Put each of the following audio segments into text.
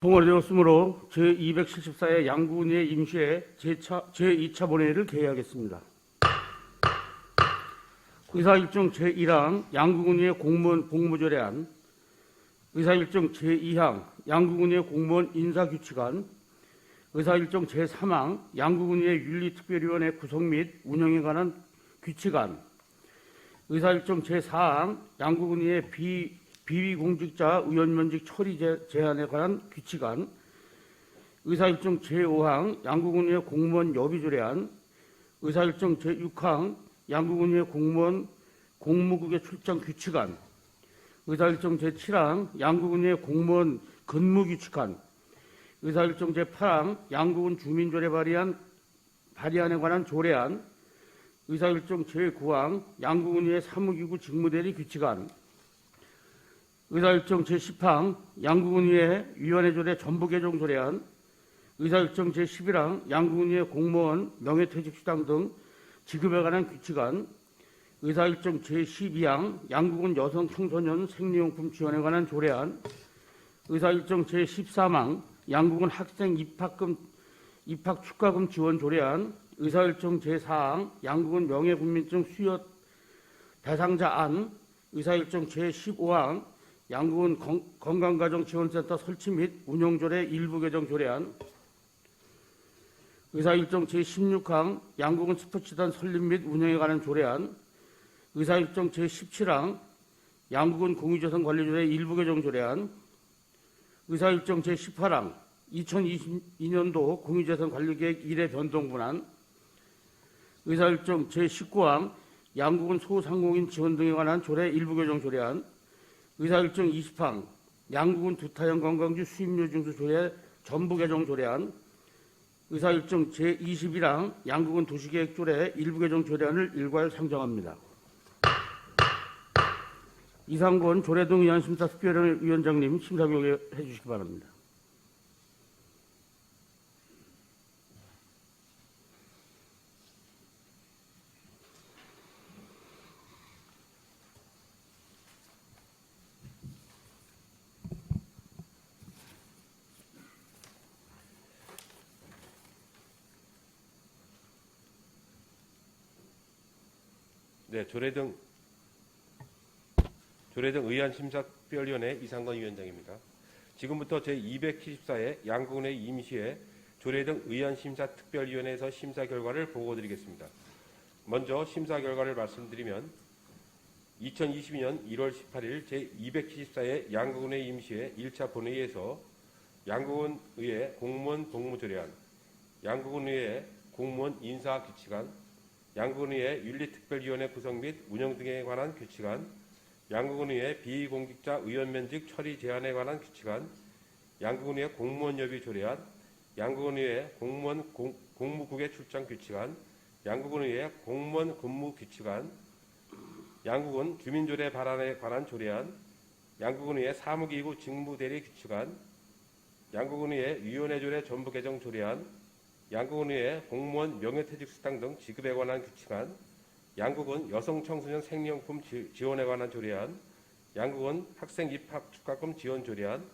통과되었으므로 제274회 양구군의 임시회 제2차 본회의를 개회하겠습니다. 의사일정 제1항 양구군의 공무원 복무조례안, 의사일정 제2항 양구군의 공무원 인사규칙안, 의사일정 제3항 양구군의 윤리특별위원회 구성 및 운영에 관한 규칙안, 의사일정 제4항 양구군의 비위공직자 의원면직 처리 제한에 관한 규칙안, 의사일정 제5항 양구군의 공무원 여비조례안, 의사일정 제6항 양구군의 공무원 공무국의 출장 규칙안, 의사일정 제7항 양구군의 공무원 근무규칙안, 의사일정 제8항 양구군 주민조례 발의안에 관한 조례안, 의사일정 제9항 양구군의 사무기구 직무대리 규칙안, 의사일정 제10항 양구군의 위원회조례 전부 개정 조례안, 의사일정 제11항 양구군의 공무원 명예퇴직수당 등 지급에 관한 규칙안, 의사일정 제12항 양구군 여성 청소년 생리용품 지원에 관한 조례안, 의사일정 제13항 양구군 학생 입학 축가금 지원 조례안, 의사일정 제4항 양구군 명예군민증 수여 대상자안, 의사일정 제15항 양구군 건강가정지원센터 설치 및 운영조례 일부 개정 조례안, 의사일정 제16항 양구군 스포츠단 설립 및 운영에 관한 조례안, 의사일정 제17항 양구군 공유재산 관리조례 일부 개정 조례안, 의사일정 제18항 2022년도 공유재산 관리계획 1회 변동분안, 의사일정 제19항 양구군 소상공인 지원 등에 관한 조례 일부 개정 조례안, 의사일정 20항 양구군 두타형 관광지 수입료 징수 조례 전부 개정 조례안, 의사일정 제21항 양구군 도시계획 조례 일부 개정 조례안을 일괄 상정합니다. 이상권 조례등 위원심사 특별위원장님 심사 결의해 주시기 바랍니다. 네, 조례등 의안심사특별위원회 이상권 위원장입니다. 지금부터 제274회 양구군의 임시회 조례등 의안심사특별위원회에서 심사 결과를 보고드리겠습니다. 먼저 심사 결과를 말씀드리면 2022년 1월 18일 제274회 양구군의 임시회 1차 본회의에서 양구군의회 공무원 복무조례안, 양구군의회 공무원 인사규칙안, 양구군의회 윤리특별위원회 구성 및 운영 등에 관한 규칙안, 양구군의회 비공직자 의원면직 처리 제한에 관한 규칙안, 양구군의회 공무원여비 조례안, 양구군의회 공무원 공무국의 출장 규칙안, 양구군의회 공무원 근무 규칙안, 양구군 주민조례 발안에 관한 조례안, 양구군의회 사무기구 직무대리 규칙안, 양구군의회 위원회조례 전부 개정 조례안, 양구군의회 공무원 명예퇴직수당 등 지급에 관한 규칙안, 양구군 여성 청소년 생리용품 지원에 관한 조례안, 양구군 학생 입학 축가금 지원 조례안,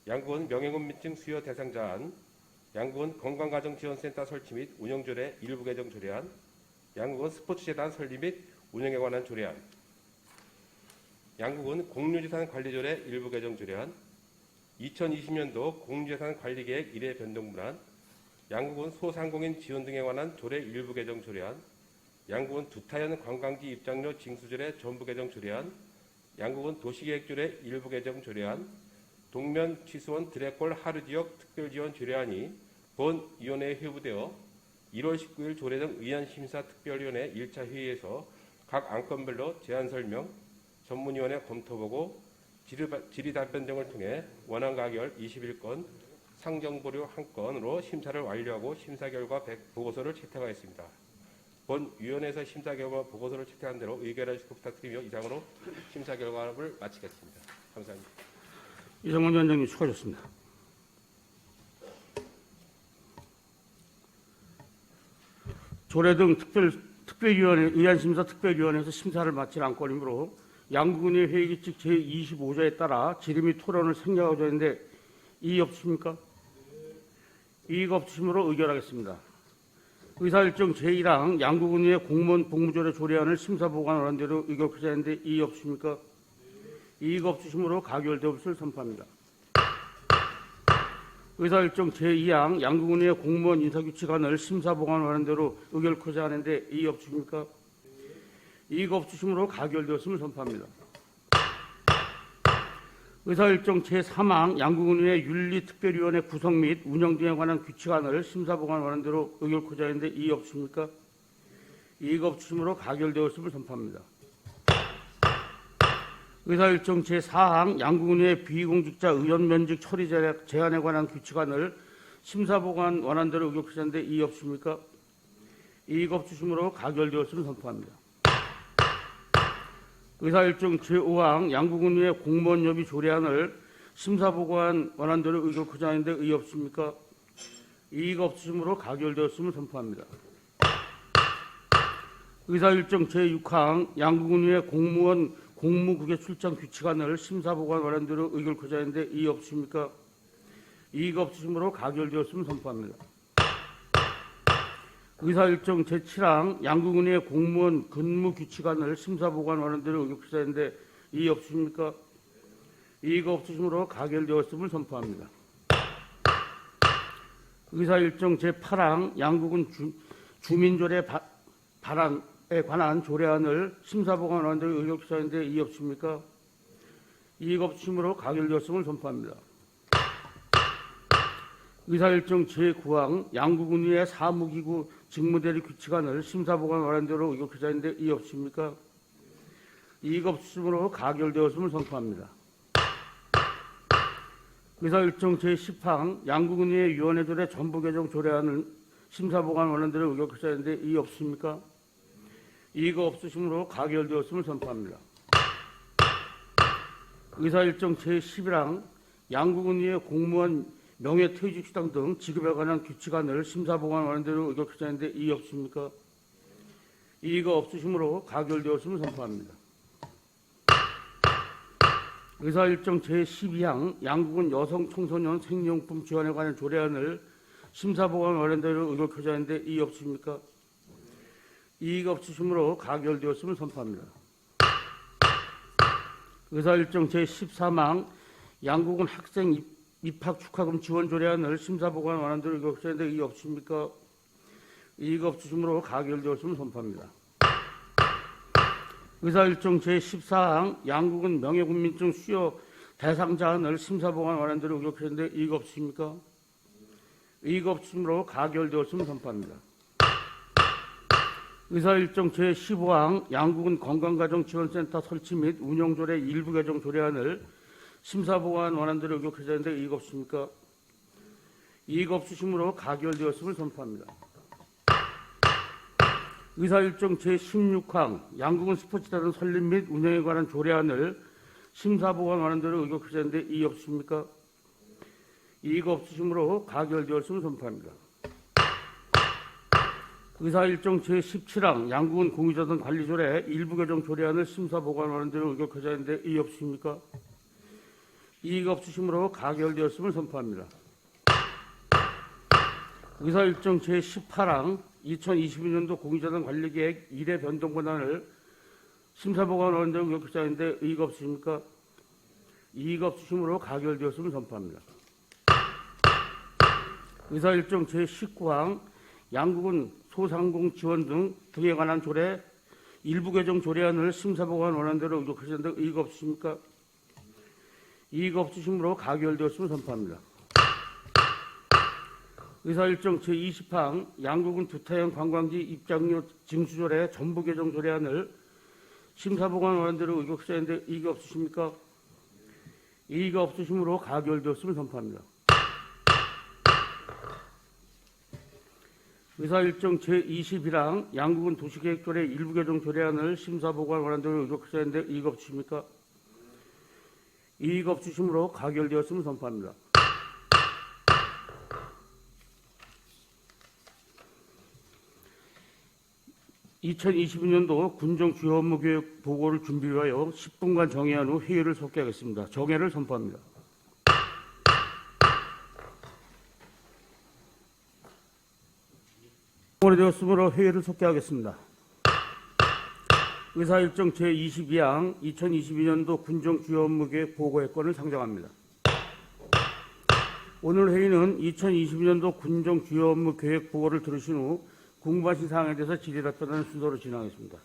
양구군 명예군민증 수여 대상자안, 양구군 건강가정지원센터 설치 및 운영조례 일부 개정 조례안, 양구군 스포츠재단 설립 및 운영에 관한 조례안, 양구군 공유재산 관리조례 일부 개정 조례안, 2020년도 공유재산 관리계획 1회 변동분안, 양구군 소상공인 지원 등에 관한 조례 일부 개정 조례안, 양구군 두타현 관광지 입장료 징수조례 전부 개정 조례안, 양구군 도시계획조례 일부 개정 조례안, 동면 취수원 드래골 하루지역 특별지원 조례안이 본위원회에 회부되어 1월 19일 조례등 의안심사특별위원회 1차 회의에서 각 안건별로 제안 설명, 전문위원회 검토보고, 질의답변 등을 통해 원안 가결 21건, 상정보류 1건으로 심사를 완료하고 심사 결과 보고서를 채택하였습니다. 본 위원회에서 심사 결과 보고서를 채택한 대로 의결해 주시고 부탁드리며 이상으로 심사 결과를 마치겠습니다. 감사합니다. 이상권 위원장님 수고하셨습니다. 조례등 특별위원회 의안심사 특별위원회에서 심사를 마칠 안건이므로 양구군의 회의규칙 제25조에 따라 질의 및 토론을 생략하고 있는데 이의 없으십니까? 이의가 없으시므로 의결하겠습니다. 의사일정 제1항 양국은의 공무원 복무조례 조례안을 심사보관 원안대로 의결하자 했는데 이의 없으십니까? 이의가 없으시므로 가결될 것을 선포합니다. 의사일정 제2항 양국은의 공무원 인사규칙안을 심사보관 원안대로 의결하자 하는데 이의 없으십니까? 이의가 없으시므로 가결되었음을 선포합니다. 의사일정 제3항 양국은의 윤리특별위원회 구성 및 운영 등에 관한 규칙안을 심사보관 원안대로 의결하자 했는데 이의 없으십니까? 이의가 없으시므로 가결되었음을 선포합니다. 의사일정 제4항 양국은의 비공직자 의원 면직 처리 제한에 관한 규칙안을 심사보관 원안대로 의결하자 했는데 이의 없으십니까? 이의가 없으시므로 가결되었음을 선포합니다. 의사일정 제5항 양국은의 공무원협의 조례안을 심사보관 원안대로 의결하자 했는데 이의 없습니까? 이의가 없으시므로 가결되었음을 선포합니다. 의사일정 제6항 양국은의 공무원 공무국외 출장 규칙안을 심사보관 원안대로 의결하자 했는데 이의 없습니까? 이의가 없으시므로 가결되었음을 선포합니다. 의사일정 제7항 양국은의 공무원 근무 규칙안을 심사보관 원안대로 의결하자 했는데 이의 없으십니까? 이의가 없으시므로 가결되었음을 선포합니다. 의사일정 제8항 양국은 주민조례 발안에 관한 조례안을 심사보관 원안대로 의결하자 했는데 이의 없습니까? 이의가 없으시므로 가결되었음을 선포합니다. 의사일정 제9항 양국은의 사무기구 직무대리 규칙안을 심사보관 원안대로 의결하자 했는데 이의 없습니까? 이의가 없으시므로 가결되었음을 선포합니다. 의사일정 제10항 양국은의 위원회조례 전부 개정 조례안을 심사보관 원안대로 의결하자 했는데 이의 없습니까? 이의가 없으시므로 가결되었음을 선포합니다. 의사일정 제11항 양국은의 공무원 명예퇴직수당 등 지급에 관한 규칙안을 심사보관 원안대로 의결하자 했는데 이의 없습니까? 이의가 없으시므로 가결되었음을 선포합니다. 의사일정 제12항 양국은 여성 청소년 생리용품 지원에 관한 조례안을 심사보관 원안대로 의결하자 했는데 이의 없습니까? 이의가 없으시므로 가결되었음을 선포합니다. 의사일정 제13항 양국은 학생 입학 축하금 지원 조례안을 심사보관 원안대로 의결하자 했는데 이의 없습니까? 이의가 없으시므로 가결되었음을 선포합니다. 의사일정 제14항 양국은 명예군민증 수여 대상자안을 심사보관 원안대로 의결하자 했는데 이의가 없습니까? 이의가 없으시므로 가결되었음을 선포합니다. 의사일정 제15항 양국은 건강가정지원센터 설치 및 운영조례 일부 개정 조례안을 심사보관 원안대로 의결하자 했는데 이의가 없습니까? 이의가 없으시므로 가결되었음을 선포합니다. 의사일정 제16항 양국은 스포츠단원 설립 및 운영에 관한 조례안을 심사보관 원안대로 의결하자 했는데 이의 없습니까? 이의가 없으시므로 가결되었음을 선포합니다. 의사일정 제17항 양국은 공유자산 관리조례 일부 개정 조례안을 심사보관 원안대로 의결하자 했는데 이의 없습니까? 이의가 없으시므로 가결되었음을 선포합니다. 의사일정 제18항 2022년도 공유자산 관리계획 1회 변동 권한을 심사보관 원안대로 의결하자 했는데 이의가 없으십니까? 이의가 없으시므로 가결되었음을 선포합니다. 의사일정 제19항 양국은 소상공 지원 등에 관한 조례 일부 개정 조례안을 심사보관 원안대로 의결하자 했는데 이의가 없으십니까? 이의가 없으시므로 가결되었음을 선포합니다. 의사일정 제20항 양국은 두타형 관광지 입장료 징수조례 전부 개정 조례안을 심사보관 원안대로 의결하자 했는데 이의가 없으십니까? 이의가 없으시므로 가결되었음을 선포합니다. 의사일정 제21항 양국은 도시계획조례 일부 개정 조례안을 심사보관 원안대로 의결하자 했는데 이의가 없으십니까? 이의가 없으시므로 가결되었음을 선포합니다. (2022년도) 군정 주요 업무 교육 보고를 준비 위하여 10분간 정회한 후 회의를 속개하겠습니다. 정회를 선포합니다. 보고가 되었으므로 회의를 속개하겠습니다. 의사일정 제22항 2022년도 군정 주요 업무 계획 보고의 건을 상정합니다. 오늘 회의는 2022년도 군정 주요 업무 계획 보고를 들으신 후 궁금하신 사항에 대해서 질의답변하는 순서로 진행하겠습니다.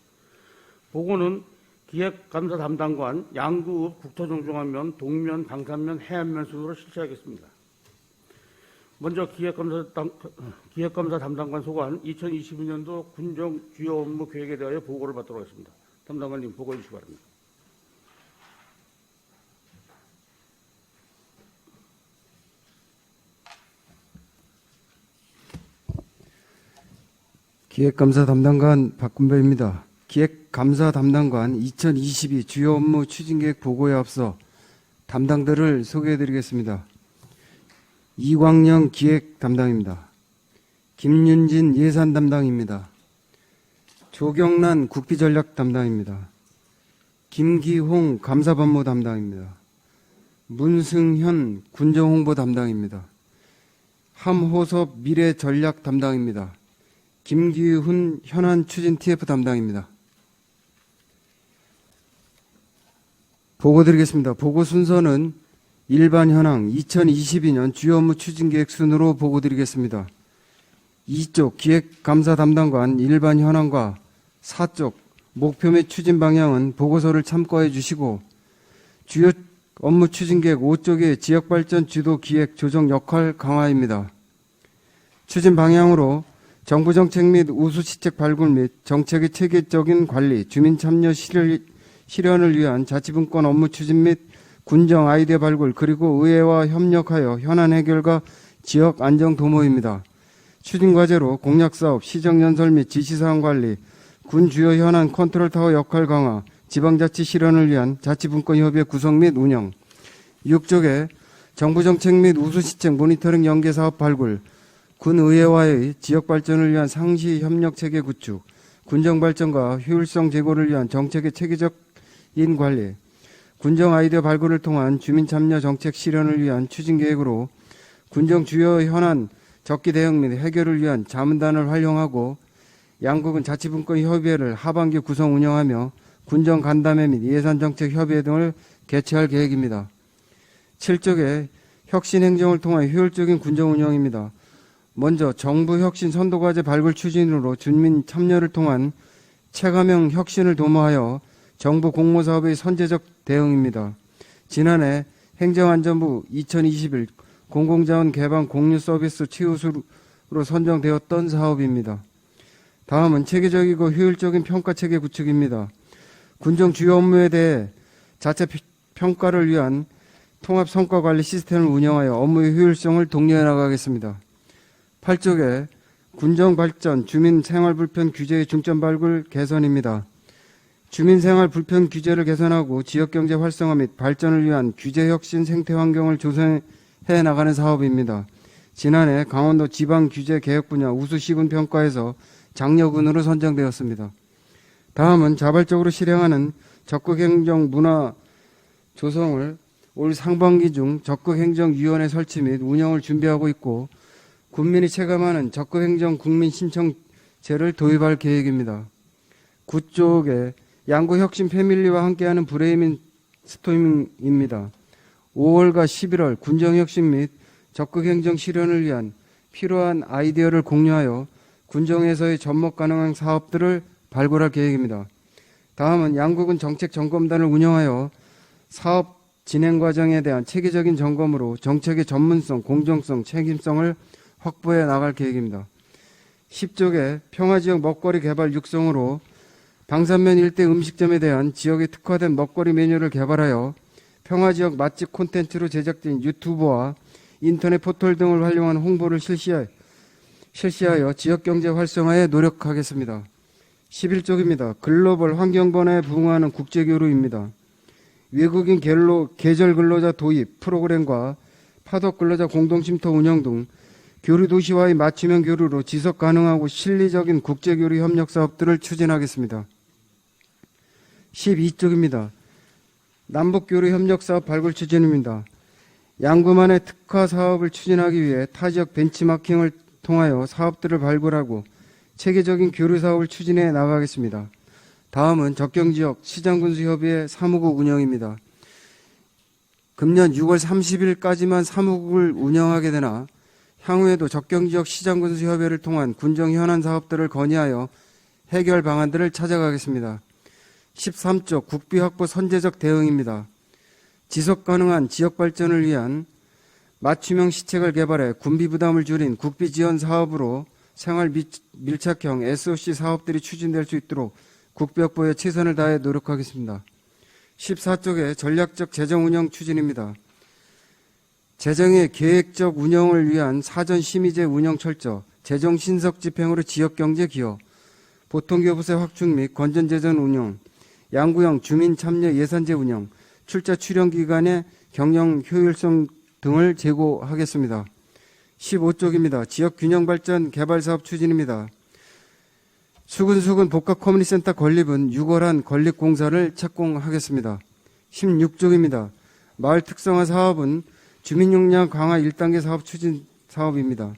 보고는 기획감사 담당관, 양구읍 국토종중화면, 동면, 방산면, 해안면 순으로 실시하겠습니다. 먼저 기획감사 담당관 소관 2022년도 군정 주요 업무 계획에 대하여 보고를 받도록 하겠습니다. 담당관님 보고해 주시기 바랍니다. 기획감사 담당관 박군배입니다. 기획감사 담당관 2022 주요 업무 추진계획 보고에 앞서 담당들을 소개해드리겠습니다. 이광영 기획 담당입니다. 김윤진 예산 담당입니다. 조경란 국비전략 담당입니다. 김기홍 감사반모 담당입니다. 문승현 군정홍보 담당입니다. 함호섭 미래전략 담당입니다. 김기훈 현안 추진 TF 담당입니다. 보고 드리겠습니다. 보고 순서는 일반 현황 2022년 주요 업무 추진계획 순으로 보고 드리겠습니다. 2쪽 기획감사 담당관 일반 현황과 4쪽 목표 및 추진 방향은 보고서를 참고해 주시고 주요 업무 추진계획 5쪽의 지역발전 주도 기획 조정 역할 강화입니다. 추진 방향으로 정부 정책 및 우수 시책 발굴 및 정책의 체계적인 관리, 주민 참여 실현을 위한 자치분권 업무 추진 및 군정 아이디어 발굴 그리고 의회와 협력하여 현안 해결과 지역 안정 도모입니다. 추진 과제로 공약사업, 시정연설 및 지시사항 관리, 군 주요 현안 컨트롤타워 역할 강화, 지방자치 실현을 위한 자치분권 협의회 구성 및 운영, 6쪽에 정부정책 및 우수시책 모니터링 연계사업 발굴, 군의회와의 지역발전을 위한 상시 협력체계 구축, 군정발전과 효율성 제고를 위한 정책의 체계적인 관리, 군정 아이디어 발굴을 통한 주민참여 정책 실현을 위한 추진계획으로 군정 주요 현안 적기 대응 및 해결을 위한 자문단을 활용하고 양국은 자치분권 협의회를 하반기 구성 운영하며 군정 간담회 및 예산정책 협의회 등을 개최할 계획입니다. 7쪽에 혁신 행정을 통한 효율적인 군정 운영입니다. 먼저 정부 혁신 선도과제 발굴 추진으로 주민 참여를 통한 체감형 혁신을 도모하여 정부 공모사업의 선제적 대응입니다. 지난해 행정안전부 2021 공공자원 개방 공유 서비스 최우수로 선정되었던 사업입니다. 다음은 체계적이고 효율적인 평가체계 구축입니다. 군정 주요 업무에 대해 자체 평가를 위한 통합 성과관리 시스템을 운영하여 업무의 효율성을 독려해 나가겠습니다. 8쪽에 군정발전, 주민생활불편 규제의 중점 발굴 개선입니다. 주민생활 불편 규제를 개선하고 지역경제 활성화 및 발전을 위한 규제혁신 생태환경을 조성해 나가는 사업입니다. 지난해 강원도 지방규제 개혁 분야 우수시군 평가에서 장려군으로 선정되었습니다. 다음은 자발적으로 실행하는 적극행정 문화 조성을 올 상반기 중 적극행정위원회 설치 및 운영을 준비하고 있고 군민이 체감하는 적극행정 국민신청제를 도입할 계획입니다. 9쪽에 양구혁신 패밀리와 함께하는 브레이밍 스토밍입니다. 5월과 11월 군정혁신 및 적극행정 실현을 위한 필요한 아이디어를 공유하여 군정에서의 접목 가능한 사업들을 발굴할 계획입니다. 다음은 양국은 정책 점검단을 운영하여 사업 진행 과정에 대한 체계적인 점검으로 정책의 전문성, 공정성, 책임성을 확보해 나갈 계획입니다. 10쪽에 평화지역 먹거리 개발 육성으로 방산면 일대 음식점에 대한 지역에 특화된 먹거리 메뉴를 개발하여 평화지역 맛집 콘텐츠로 제작된 유튜브와 인터넷 포털 등을 활용한 홍보를 실시하여 지역경제 활성화에 노력하겠습니다. 11쪽입니다. 글로벌 환경변화에 부응하는 국제교류입니다. 외국인 계절 근로자 도입 프로그램과 파독 근로자 공동쉼터 운영 등 교류 도시와의 맞춤형 교류로 지속 가능하고 실리적인 국제교류 협력 사업들을 추진하겠습니다. 12쪽입니다. 남북교류 협력 사업 발굴 추진입니다. 양구만의 특화 사업을 추진하기 위해 타지역 벤치마킹을 통하여 사업들을 발굴하고 체계적인 교류 사업을 추진해 나가겠습니다. 다음은 적경지역 시장군수협의회 사무국 운영입니다. 금년 6월 30일까지만 사무국을 운영하게 되나 향후에도 적경지역 시장군수협의회를 통한 군정 현안 사업들을 건의하여 해결 방안들을 찾아가겠습니다. 13조 국비 확보 선제적 대응입니다. 지속 가능한 지역 발전을 위한 맞춤형 시책을 개발해 군비 부담을 줄인 국비 지원 사업으로 생활 밀착형 SOC 사업들이 추진될 수 있도록 국비 확보에 최선을 다해 노력하겠습니다. 14쪽의 전략적 재정 운영 추진입니다. 재정의 계획적 운영을 위한 사전 심의제 운영 철저, 재정 신석 집행으로 지역경제 기여, 보통교부세 확충 및 건전재정 운영, 양구형 주민 참여 예산제 운영, 출자 출연 기간의 경영 효율성 등을 제고하겠습니다. 15쪽입니다. 지역 균형 발전 개발 사업 추진입니다. 수근수근 복합 커뮤니티센터 건립은 6월한 건립공사를 착공하겠습니다. 16쪽입니다. 마을 특성화 사업은 주민용량 강화 1단계 사업 추진 사업입니다.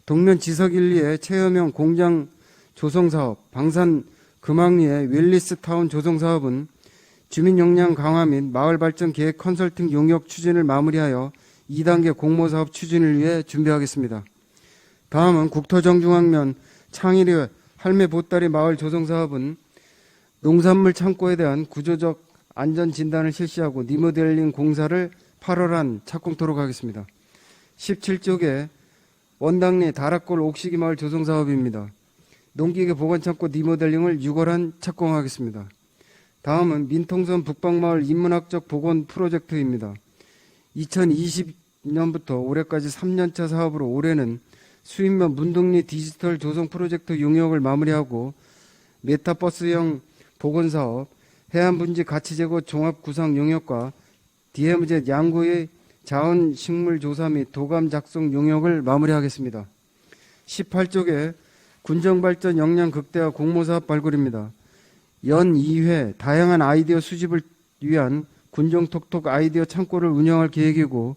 동면 지석 1리의 체험형 공장 조성 사업, 방산 금왕리의 웰리스 타운 조성 사업은 주민 역량 강화 및 마을 발전 계획 컨설팅 용역 추진을 마무리하여 2단계 공모 사업 추진을 위해 준비하겠습니다. 다음은 국토정중앙면 창일의 할매 보따리 마을 조성 사업은 농산물 창고에 대한 구조적 안전 진단을 실시하고 리모델링 공사를 8월 안 착공토록 하겠습니다. 17쪽에 원당리 다락골 옥시기 마을 조성 사업입니다. 농기계 보관창고 리모델링을 6월 안 착공하겠습니다. 다음은 민통선 북방마을 인문학적 복원 프로젝트입니다. 2020년부터 올해까지 3년차 사업으로 올해는 수인면 문동리 디지털 조성 프로젝트 용역을 마무리하고 메타버스형 복원사업, 해안분지 가치제고 종합구상 용역과 DMZ 양구의 자원식물 조사 및 도감 작성 용역을 마무리하겠습니다. 18쪽에 군정발전 역량 극대화 공모사업 발굴입니다. 연 2회 다양한 아이디어 수집을 위한 군정톡톡 아이디어 창고를 운영할 계획이고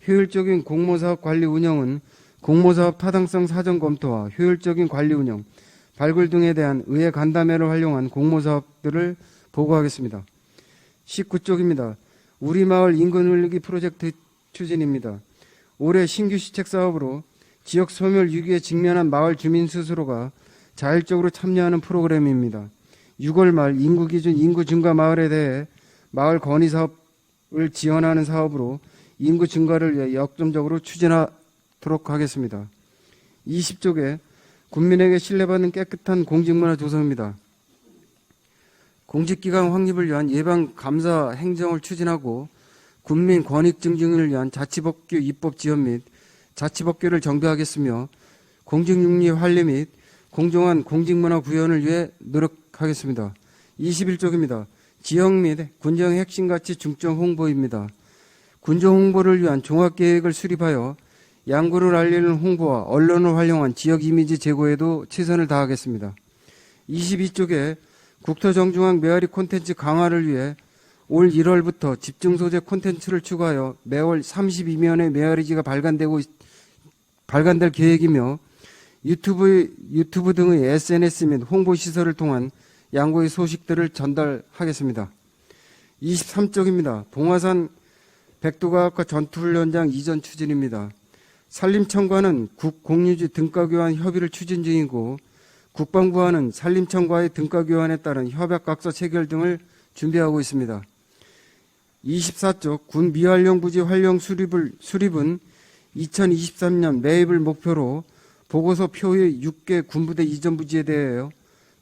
효율적인 공모사업 관리 운영은 공모사업 타당성 사전 검토와 효율적인 관리 운영, 발굴 등에 대한 의회 간담회를 활용한 공모사업들을 보고하겠습니다. 19쪽입니다. 우리마을 인근 늘리기 프로젝트 추진입니다. 올해 신규 시책 사업으로 지역 소멸 위기에 직면한 마을 주민 스스로가 자율적으로 참여하는 프로그램입니다. 6월 말 인구 기준 인구 증가 마을에 대해 마을 건의 사업을 지원하는 사업으로 인구 증가를 위해 역점적으로 추진하도록 하겠습니다. 20쪽에 국민에게 신뢰받는 깨끗한 공직문화 조성입니다. 공직기관 확립을 위한 예방 감사 행정을 추진하고 국민 권익 증진을 위한 자치법규 입법 지원 및 자치법규를 정비하겠으며 공직윤리 환리 및 공정한 공직문화 구현을 위해 노력하겠습니다. 21쪽입니다. 지역 및 군정 핵심가치 중점 홍보입니다. 군정 홍보를 위한 종합계획을 수립하여 양구를 알리는 홍보와 언론을 활용한 지역 이미지 제고에도 최선을 다하겠습니다. 22쪽에 국토정중앙 메아리 콘텐츠 강화를 위해 올 1월부터 집중 소재 콘텐츠를 추가하여 매월 32면의 메아리지가 발간될 계획이며 유튜브 등의 SNS 및 홍보 시설을 통한 양구의 소식들을 전달하겠습니다. 23쪽입니다. 봉화산 백두과학과 전투훈련장 이전 추진입니다. 산림청과는 국공유지 등가교환 협의를 추진 중이고 국방부와는 산림청과의 등가교환에 따른 협약각서 체결 등을 준비하고 있습니다. 24쪽 군 미활용 부지 활용 수립은 2023년 매입을 목표로 보고서 표의 6개 군부대 이전 부지에 대하여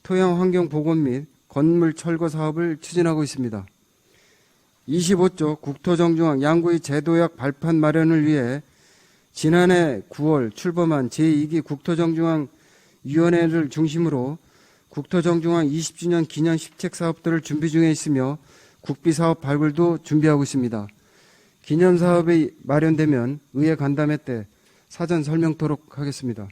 토양 환경 복원 및 건물 철거 사업을 추진하고 있습니다. 25쪽 국토정중앙 양구의 제도약 발판 마련을 위해 지난해 9월 출범한 제2기 국토정중앙위원회를 중심으로 국토정중앙 20주년 기념 시책 사업들을 준비 중에 있으며 국비사업 발굴도 준비하고 있습니다. 기념사업이 마련되면 의회 간담회 때 사전 설명토록 하겠습니다.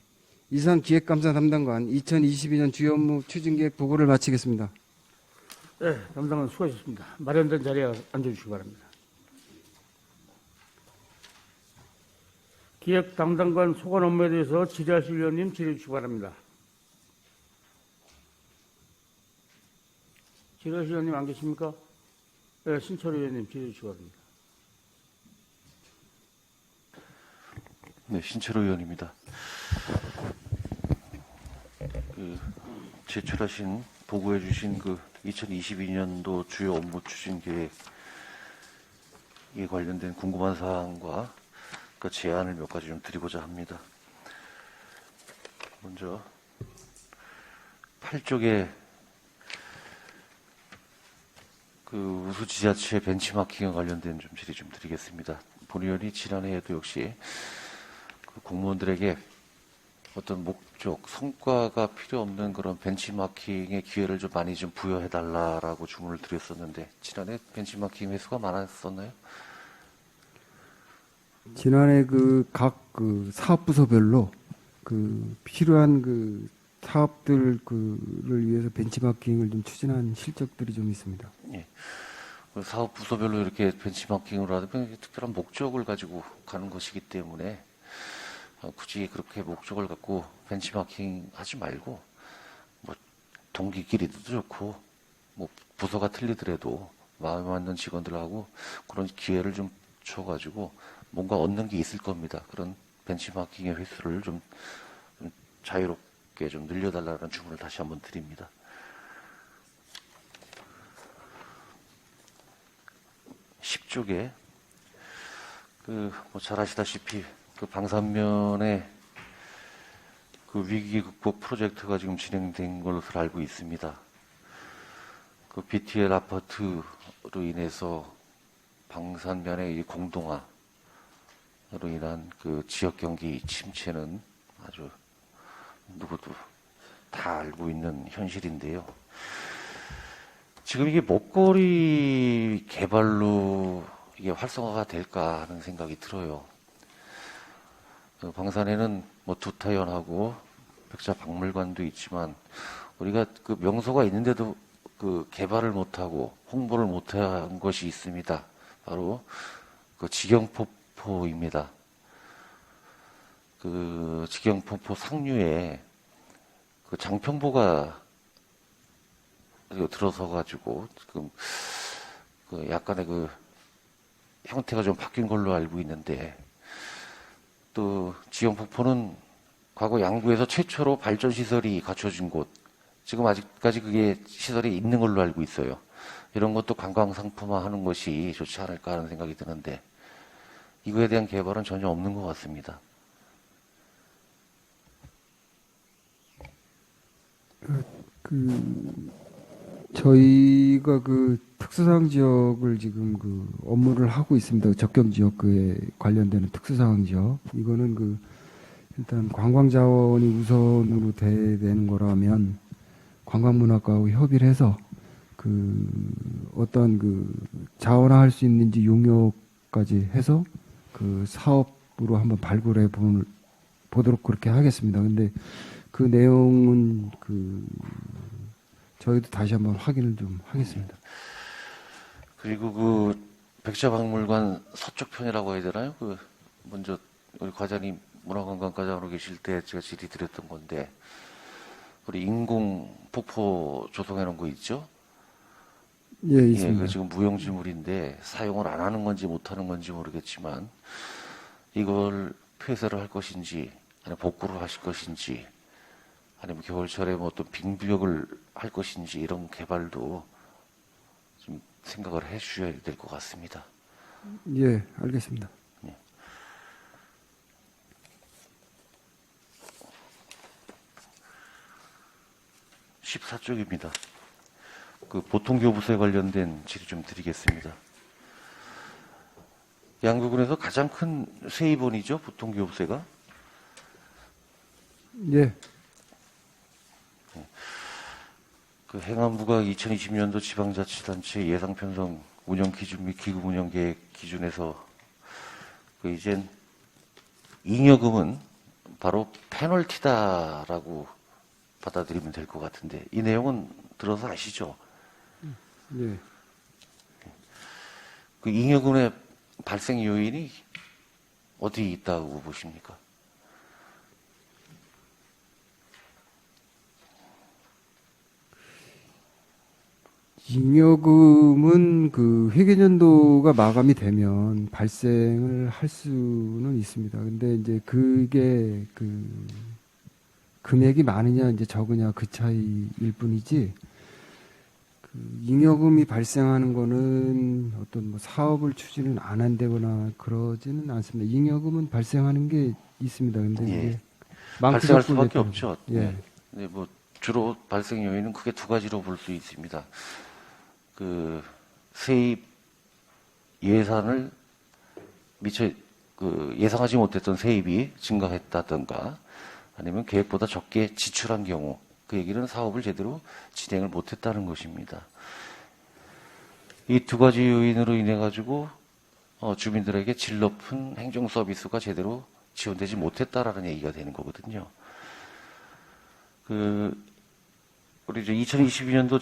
이상 기획감사 담당관 2022년 주요 업무 추진계획 보고를 마치겠습니다. 네, 담당관 수고하셨습니다. 마련된 자리에 앉아주시기 바랍니다. 기획 담당관 소관 업무에 대해서 질의하실 위원님 질의해 주시기 바랍니다. 지라시 의원님 안 계십니까? 네, 신철 의원님 질의 주시기 바랍니다. 네, 신철호 의원입니다. 제출하신 보고해 주신 2022년도 주요 업무 추진 계획에 관련된 궁금한 사항과 그 제안을 몇 가지 좀 드리고자 합니다. 먼저 8쪽에 우수 지자체 벤치마킹에 관련된 좀 질의 좀 드리겠습니다. 본 의원이 지난해에도 역시 공무원들에게 어떤 목적, 성과가 필요 없는 그런 벤치마킹의 기회를 좀 많이 좀 부여해달라라고 주문을 드렸었는데, 지난해 벤치마킹 횟수가 많았었나요? 지난해 각 사업부서별로 필요한 사업들을 위해서 벤치마킹을 좀 추진한 실적들이 좀 있습니다. 예. 사업 부서별로 이렇게 벤치마킹을 하면 특별한 목적을 가지고 가는 것이기 때문에 굳이 그렇게 목적을 갖고 벤치마킹 하지 말고 동기끼리도 좋고 부서가 틀리더라도 마음에 맞는 직원들하고 그런 기회를 좀 줘가지고 뭔가 얻는 게 있을 겁니다. 그런 벤치마킹의 횟수를 좀 자유롭게 좀 늘려달라는 주문을 다시 한번 드립니다. (10쪽에) 잘 아시다시피 방산면에 위기 극복 프로젝트가 지금 진행된 것으로 알고 있습니다. BTL 아파트로 인해서 방산면의 이 공동화로 인한 지역 경기 침체는 아주 누구도 다 알고 있는 현실인데요. 지금 이게 먹거리 개발로 이게 활성화가 될까 하는 생각이 들어요. 방산에는 두타연하고 백자박물관도 있지만 우리가 명소가 있는데도 개발을 못하고 홍보를 못한 것이 있습니다. 바로 직영폭포입니다. 직영폭포 상류에 장평보가 들어서가지고 지금 약간의 형태가 좀 바뀐 걸로 알고 있는데, 또 지영폭포는 과거 양구에서 최초로 발전 시설이 갖춰진 곳, 지금 아직까지 그게 시설이 있는 걸로 알고 있어요. 이런 것도 관광 상품화하는 것이 좋지 않을까 하는 생각이 드는데, 이거에 대한 개발은 전혀 없는 것 같습니다. 저희가 특수사항 지역을 지금 업무를 하고 있습니다. 접경 지역에 관련되는 특수사항 지역. 이거는 일단 관광 자원이 우선으로 돼야 되는 거라면 관광문화과하고 협의를 해서 어떤 자원화할 수 있는지 용역까지 해서 사업으로 한번 발굴해 보도록 그렇게 하겠습니다. 근데 그 내용은 저희도 다시 한번 확인을 좀 하겠습니다. 그리고 백자박물관 서쪽 편이라고 해야 되나요? 먼저 우리 과장님 문화관광과장으로 계실 때 제가 질의 드렸던 건데, 우리 인공 폭포 조성해 놓은 거 있죠? 예, 있습니다. 지금 무용지물인데 사용을 안 하는 건지 못 하는 건지 모르겠지만 이걸 폐쇄를 할 것인지 아니면 복구를 하실 것인지 아니면 겨울철에 어떤 빙벽을 할 것인지 이런 개발도 좀 생각을 해 주셔야 될 것 같습니다. 예, 알겠습니다. 14쪽입니다. 보통교부세 관련된 질의 좀 드리겠습니다. 양구군에서 가장 큰 세입원이죠, 보통교부세가? 예. 행안부가 2020년도 지방자치단체 예상 편성 운영 기준 및 기금 운영 계획 기준에서 이젠 잉여금은 바로 페널티다라고 받아들이면 될 것 같은데, 이 내용은 들어서 아시죠? 예. 잉여금의 발생 요인이 어디 있다고 보십니까? 잉여금은 그 회계연도가 마감이 되면 발생을 할 수는 있습니다. 근데 이제 그게 그 금액이 많으냐 이제 적으냐 그 차이일 뿐이지, 그 잉여금이 발생하는 거는 어떤 뭐 사업을 추진을 안 한다거나 그러지는 않습니다. 잉여금은 발생하는 게 있습니다. 근데 예. 이게 발생할 많고 수밖에 적고 없죠. 예. 네. 네, 뭐 주로 발생 요인은 크게 두 가지로 볼 수 있습니다. 그 세입 예산을 미처 그 예상하지 못했던 세입이 증가했다든가, 아니면 계획보다 적게 지출한 경우, 그 얘기는 사업을 제대로 진행을 못했다는 것입니다. 이 두 가지 요인으로 인해 가지고 주민들에게 질 높은 행정 서비스가 제대로 지원되지 못했다라는 얘기가 되는 거거든요. 우리 이제 2022년도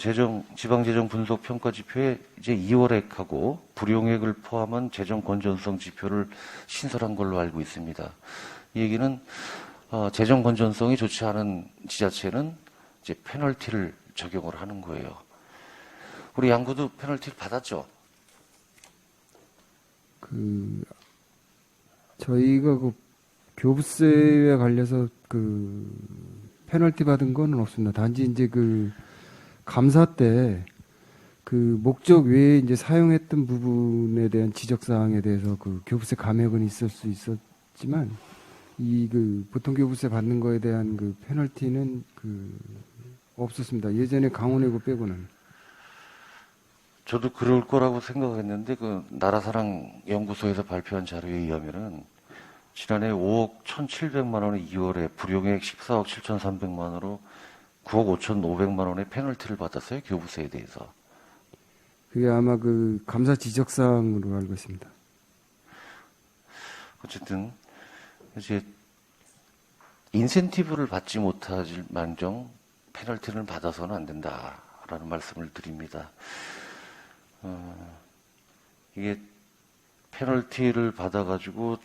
지방재정 분석 평가 지표에 이제 2월액하고 불용액을 포함한 재정 건전성 지표를 신설한 걸로 알고 있습니다. 이 얘기는 재정 건전성이 좋지 않은 지자체는 이제 페널티를 적용을 하는 거예요. 우리 양구도 페널티를 받았죠. 그 저희가 그 교부세에 관련해서 그 페널티 받은 거는 없습니다. 단지 이제 그 감사 때 그 목적 외에 이제 사용했던 부분에 대한 지적 사항에 대해서 그 교부세 감액은 있을 수 있었지만, 이 그 보통 교부세 받는 거에 대한 그 페널티는 그 없었습니다. 예전에 강원해고 빼고는. 저도 그럴 거라고 생각했는데, 그 나라사랑 연구소에서 발표한 자료에 의하면은 지난해 5억 1,700만 원의 2월에 불용액 14억 7,300만 원으로 9억 5,500만 원의 페널티를 받았어요, 교부세에 대해서. 그게 아마 그 감사 지적 사항으로 알고 있습니다. 어쨌든 이제 인센티브를 받지 못할 망정 페널티를 받아서는 안 된다라는 말씀을 드립니다. 이게 페널티를 받아가지고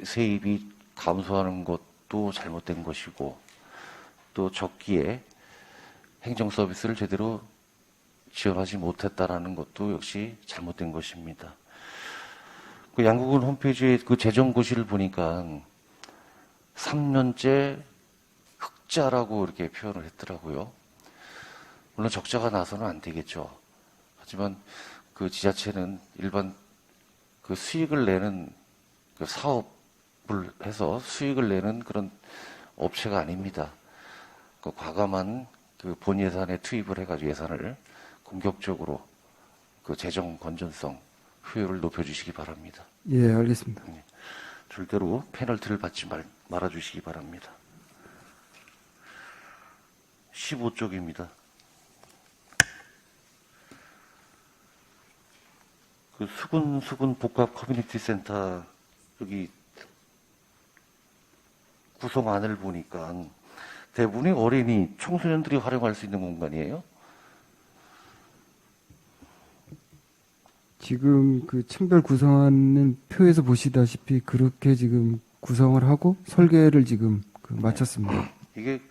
세입이 감소하는 것도 잘못된 것이고, 또 적기에 행정 서비스를 제대로 지원하지 못했다라는 것도 역시 잘못된 것입니다. 그 양국은 홈페이지에 그 재정고시를 보니까 3년째 흑자라고 이렇게 표현을 했더라고요. 물론 적자가 나서는 안 되겠죠. 하지만 그 지자체는 일반 그 수익을 내는 그 사업을 해서 수익을 내는 그런 업체가 아닙니다. 그 과감한 그 본 예산에 투입을 해가지고 예산을 공격적으로 그 재정 건전성 효율을 높여주시기 바랍니다. 예, 알겠습니다. 절대로 페널티를 받지 말아주시기 바랍니다. 15쪽입니다. 그 수군 복합 커뮤니티 센터 여기 구성안을 보니까 대부분이 어린이, 청소년들이 활용할 수 있는 공간이에요. 지금 그 층별 구성하는 표에서 보시다시피 그렇게 지금 구성을 하고 설계를 지금 그 마쳤습니다. 이게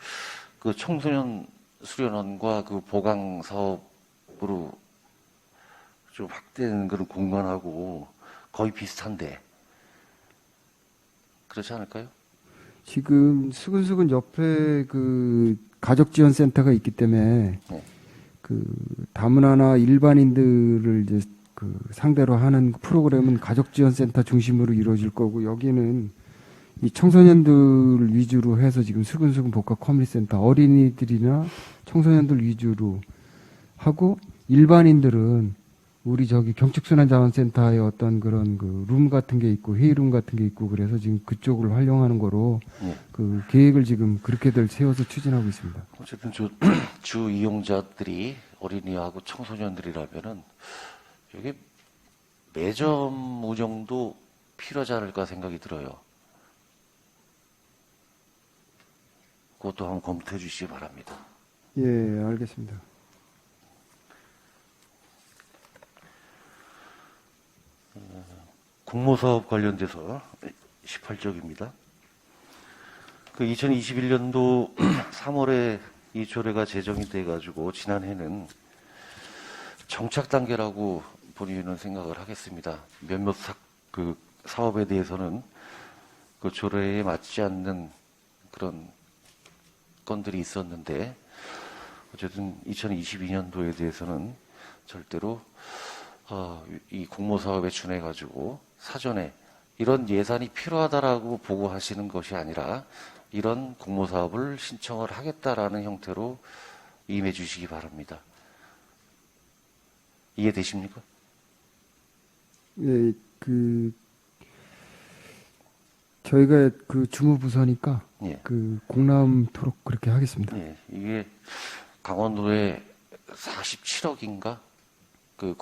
그 청소년 수련원과 그 보강 사업으로 좀 확대된 그런 공간하고 거의 비슷한데 그렇지 않을까요? 지금 수근수근 옆에 그 가족지원센터가 있기 때문에 네. 그 다문화나 일반인들을 이제 그 상대로 하는 프로그램은 가족지원센터 중심으로 이루어질 거고, 여기는 이 청소년들 위주로 해서 지금 수근수근 복합 커뮤니티센터 어린이들이나 청소년들 위주로 하고, 일반인들은 우리 저기 경축순환자원센터에 어떤 그런 그 룸 같은 게 있고 회의룸 같은 게 있고 그래서 지금 그쪽을 활용하는 거로 그 계획을 지금 그렇게들 세워서 추진하고 있습니다. 어쨌든 주 이용자들이 어린이하고 청소년들이라면은 여기 매점 운영도 필요하지 않을까 생각이 들어요. 그것도 한번 검토해 주시기 바랍니다. 예, 알겠습니다. 공모사업 관련돼서 18쪽입니다. 그 2021년도 3월에 이 조례가 제정이 돼가지고 지난해는 정착 단계라고 본인은 생각을 하겠습니다. 몇몇 그 사업에 대해서는 그 조례에 맞지 않는 그런 건들이 있었는데 어쨌든 2022년도에 대해서는 절대로 이 공모 사업에 준해 가지고 사전에 이런 예산이 필요하다라고 보고하시는 것이 아니라 이런 공모 사업을 신청을 하겠다라는 형태로 임해 주시기 바랍니다. 이해되십니까? 예, 저희가 그 주무부서니까 예. 그 공람토록 그렇게 하겠습니다. 예, 이게 강원도에 47억인가 그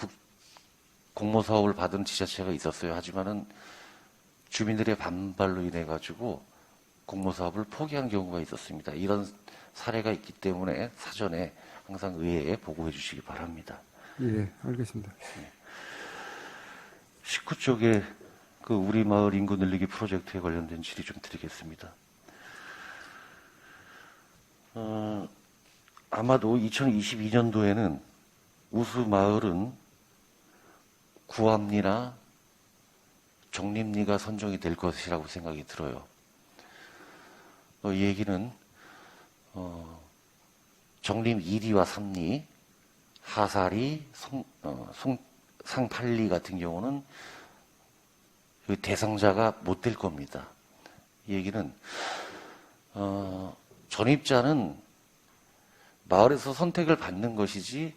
공모 사업을 받은 지자체가 있었어요. 하지만은 주민들의 반발로 인해 가지고 공모 사업을 포기한 경우가 있었습니다. 이런 사례가 있기 때문에 사전에 항상 의회에 보고해 주시기 바랍니다. 예, 알겠습니다. 19쪽에 그 우리 마을 인구 늘리기 프로젝트에 관련된 질의 좀 드리겠습니다. 아마도 2022년도에는 우수 마을은 구암리나 정림리가 선정이 될 것이라고 생각이 들어요. 이 얘기는 정림 2리와 3리, 하사리, 상팔리 같은 경우는 대상자가 못 될 겁니다. 이 얘기는 전입자는 마을에서 선택을 받는 것이지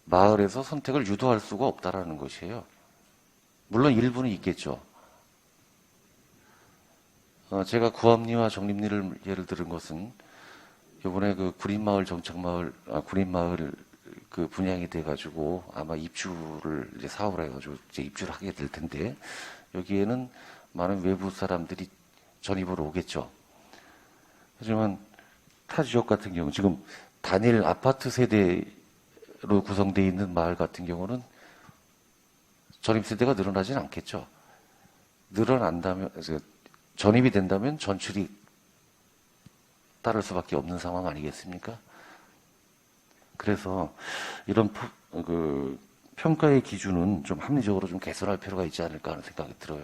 마을에서 선택을 유도할 수가 없다라는 것이에요. 물론 일부는 있겠죠. 제가 구암리와 정림리를 예를 들은 것은 이번에 그 구린마을 정착마을, 구린마을 그 분양이 돼가지고 아마 입주를 이제 사업을 해가지고 이제 입주를 하게 될 텐데 여기에는 많은 외부 사람들이 전입으로 오겠죠. 하지만 타 지역 같은 경우 지금 단일 아파트 세대로 구성되어 있는 마을 같은 경우는 전입 세대가 늘어나지는 않겠죠. 늘어난다면 전입이 된다면 전출이 따를 수밖에 없는 상황 아니겠습니까? 그래서 이런 그 평가의 기준은 좀 합리적으로 좀 개선할 필요가 있지 않을까 하는 생각이 들어요.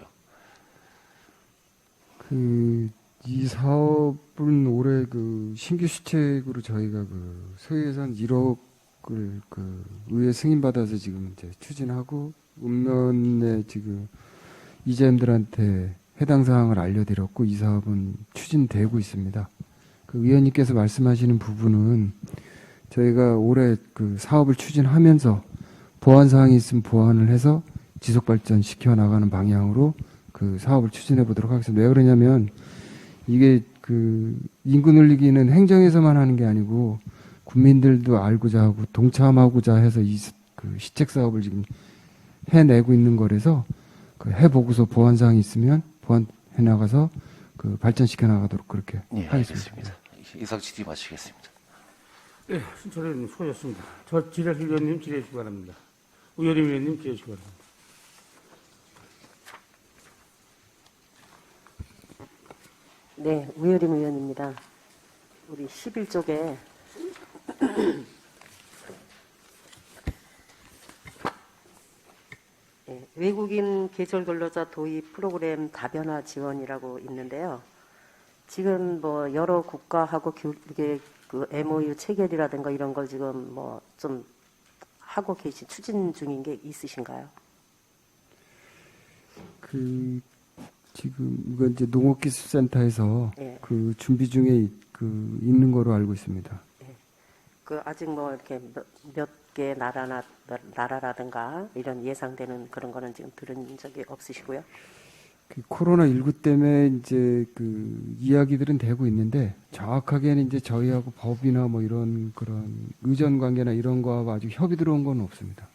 이 사업은 올해 그 신규 시책으로 저희가 그 소유예산 1억을 그 의회 승인받아서 지금 이제 추진하고 읍면에 지금 이재엠들한테 해당 사항을 알려드렸고 이 사업은 추진되고 있습니다. 그 의원님께서 말씀하시는 부분은 저희가 올해 그 사업을 추진하면서 보완 사항이 있으면 보완을 해서 지속 발전 시켜 나가는 방향으로 그 사업을 추진해 보도록 하겠습니다. 왜 그러냐면 이게 그 인구 늘리기는 행정에서만 하는 게 아니고 국민들도 알고자 하고 동참하고자 해서 그 시책 사업을 지금 해내고 있는 거라서 그 해보고서 보완 사항이 있으면 보완해 나가서 그 발전시켜 나가도록 그렇게 예, 하겠습니다. 알겠습니다. 이상 질의 마치겠습니다. 네, 신철 의원님 수고하셨습니다. 저 지뢰실 의원님 질의해 주시기 바랍니다. 우여림 의원님 질의해 주시기 바랍니다. 네, 우여림 의원입니다. 우리 11쪽에 네, 외국인 계절 근로자 도입 프로그램 다변화 지원이라고 있는데요. 지금 뭐 여러 국가하고 이게 그 MOU 체결이라든가 이런 걸 지금 뭐 좀 하고 계신 추진 중인 게 있으신가요? 그 지금 이거 이제 농업기술센터에서 네. 그 준비 중에 그 있는 거로 알고 있습니다. 그 아직 뭐 이렇게 몇 개 나라라든가 이런 예상되는 그런 거는 지금 들은 적이 없으시고요. 그 코로나19 때문에 이제 그 이야기들은 되고 있는데 정확하게는 이제 저희하고 법이나 뭐 이런 그런 의전 관계나 이런 거하고 아직 협의 들어온 건 없습니다.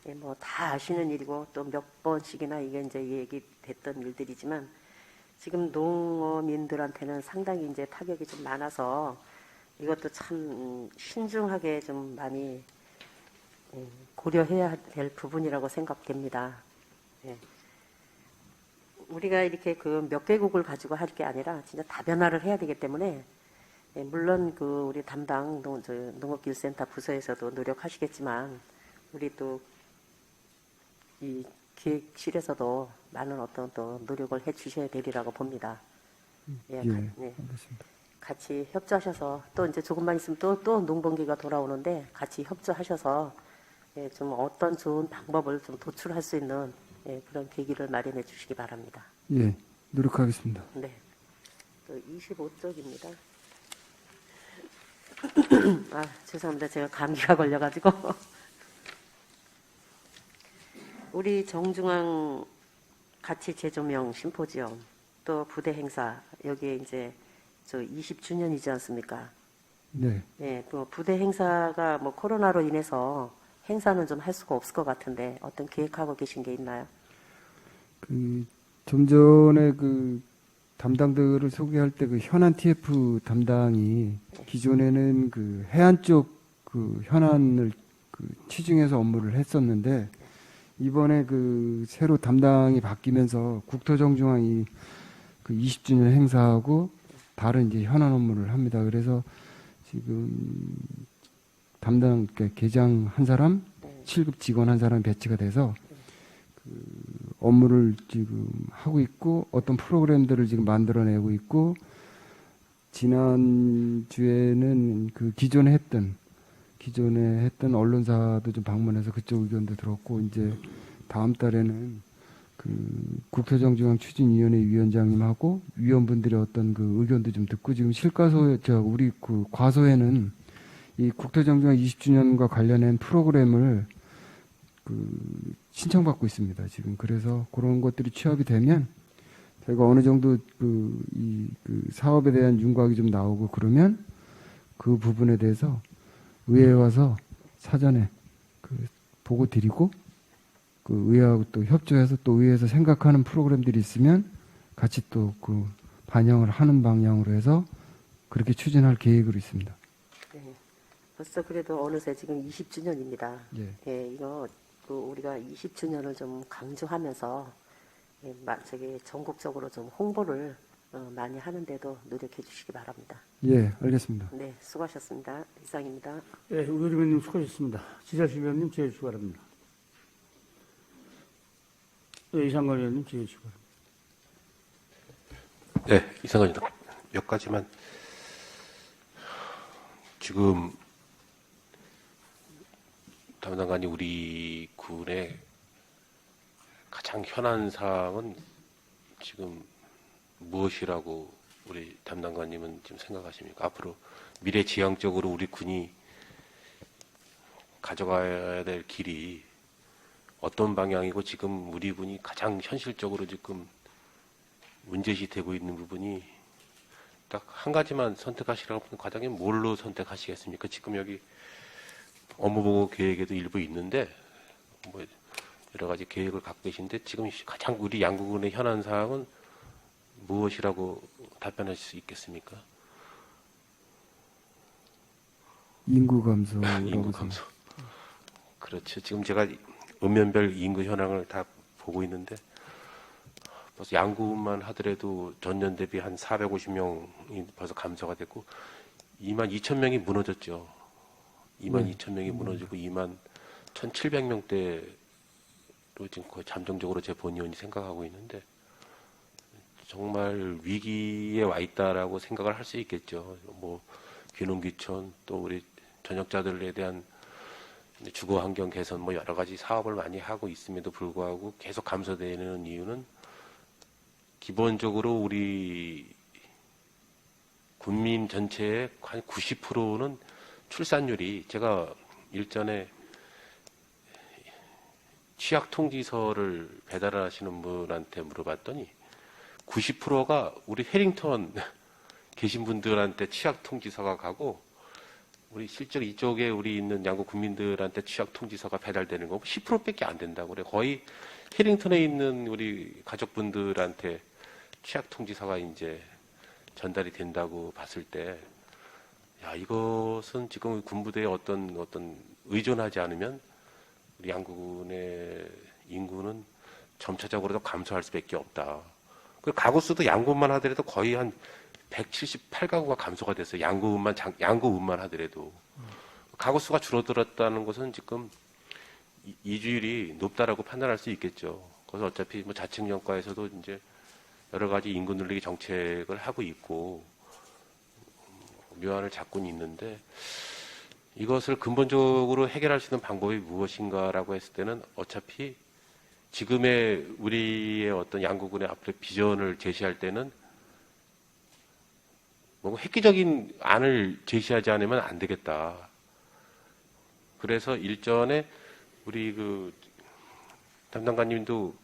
예, 뭐 다 아시는 일이고 또 몇 번씩이나 이게 이제 얘기됐던 일들이지만 지금 농어민들한테는 상당히 이제 타격이 좀 많아서 이것도 참 신중하게 좀 많이 고려해야 될 부분이라고 생각됩니다. 예. 우리가 이렇게 그 몇 개국을 가지고 할 게 아니라 진짜 다변화를 해야 되기 때문에 예, 물론 그 우리 담당 농업기술센터 부서에서도 노력하시겠지만 우리 또 이 기획실에서도 많은 어떤 또 노력을 해주셔야 되리라고 봅니다. 예, 예, 네. 알겠습니다. 같이 협조하셔서 또 이제 조금만 있으면 또 농번기가 돌아오는데 같이 협조하셔서 예, 좀 어떤 좋은 방법을 좀 도출할 수 있는 예, 그런 계기를 마련해 주시기 바랍니다. 예, 노력하겠습니다. 네. 또 25쪽입니다. 아, 죄송합니다. 제가 감기가 걸려가지고. 우리 정중앙 가치 재조명 심포지엄 또 부대 행사 여기에 이제 저 20주년이지 않습니까? 네. 예, 그 부대 행사가 뭐 코로나로 인해서 행사는 좀 할 수가 없을 것 같은데 어떤 계획하고 계신 게 있나요? 좀 전에 그 담당들을 소개할 때 그 현안 TF 담당이 기존에는 그 해안 쪽 그 현안을 그 치중해서 업무를 했었는데 이번에 그 새로 담당이 바뀌면서 국토정중앙이 그 20주년 행사하고 다른 이제 현안 업무를 합니다. 그래서 지금 담당 그러니까 계장 한 사람, 7급 직원 한 사람 배치가 돼서 그 업무를 지금 하고 있고 어떤 프로그램들을 지금 만들어내고 있고 지난 주에는 그 기존에 했던 언론사도 좀 방문해서 그쪽 의견도 들었고 이제 다음 달에는 그 국토정중앙 추진위원회 위원장님하고 위원분들의 어떤 그 의견도 좀 듣고 지금 우리 그 과소에는 이 국토정중앙 20주년과 관련된 프로그램을 그 신청받고 있습니다. 지금 그래서 그런 것들이 취합이 되면 저희가 어느 정도 그 사업에 대한 윤곽이 좀 나오고 그러면 그 부분에 대해서 의회에 와서 사전에 그 보고 드리고 그 의회하고 또 협조해서 또 의회에서 생각하는 프로그램들이 있으면 같이 또 그 반영을 하는 방향으로 해서 그렇게 추진할 계획으로 있습니다. 네. 벌써 그래도 어느새 지금 20주년입니다. 예. 예, 이거 그 우리가 20주년을 좀 강조하면서 예, 저기 전국적으로 좀 홍보를 많이 하는데도 노력해 주시기 바랍니다. 예, 알겠습니다. 네, 수고하셨습니다. 이상입니다. 예, 의원님 수고하셨습니다. 지자실 위원님 제일 축하합니다. 예, 이상관 의원님 제일 축하합니다. 네, 이상입니다. 몇 가지만 지금 담당관이 우리 군의 가장 현안 사항은 지금 무엇이라고 우리 담당관님은 지금 생각하십니까? 앞으로 미래지향적으로 우리 군이 가져가야 될 길이 어떤 방향이고 지금 우리 군이 가장 현실적으로 지금 문제시 되고 있는 부분이 딱 한 가지만 선택하시라고 하면 과장이 뭘로 선택하시겠습니까? 지금 여기 업무보고 계획에도 일부 있는데 뭐 여러 가지 계획을 갖고 계신데 지금 가장 우리 양구군의 현안 사항은 무엇이라고 답변하실 수 있겠습니까? 인구 감소. 인구 감소. 그렇죠. 지금 제가 읍면별 인구 현황을 다 보고 있는데 벌써 양구만 하더라도 전년 대비 한 450명이 벌써 감소가 됐고 22,000명이 무너졌죠. 22,000명이 무너지고 21,700명대로 지금 거의 잠정적으로 제 본의원이 생각하고 있는데 정말 위기에 와 있다라고 생각을 할 수 있겠죠. 뭐 귀농귀촌 또 우리 전역자들에 대한 주거 환경 개선 뭐 여러 가지 사업을 많이 하고 있음에도 불구하고 계속 감소되는 이유는 기본적으로 우리 국민 전체의 한 90%는 출산율이 제가 일전에 취약 통지서를 배달하시는 분한테 물어봤더니 90%가 우리 해링턴 계신 분들한테 취약 통지서가 가고 우리 실제로 이쪽에 우리 있는 양구 국민들한테 취약 통지서가 배달되는 거 10%밖에 안 된다고 그래. 거의 해링턴에 있는 우리 가족분들한테 취약 통지서가 이제 전달이 된다고 봤을 때, 야 이것은 지금 군부대에 어떤 의존하지 않으면 우리 양구군의 인구는 점차적으로 더 감소할 수밖에 없다. 그 가구 수도 양구만 하더라도 거의 한 178가구가 감소가 됐어요. 양구읍만 하더라도. 가구 수가 줄어들었다는 것은 지금 이주율이 높다라고 판단할 수 있겠죠. 그래서 어차피 뭐 자치령과에서도 이제 여러 가지 인구 늘리기 정책을 하고 있고 묘안을 잡고는 있는데 이것을 근본적으로 해결할 수 있는 방법이 무엇인가라고 했을 때는 어차피 지금의 우리의 어떤 양구군의 앞으로의 비전을 제시할 때는 뭔가 획기적인 안을 제시하지 않으면 안 되겠다. 그래서 일전에 우리 그 담당관님도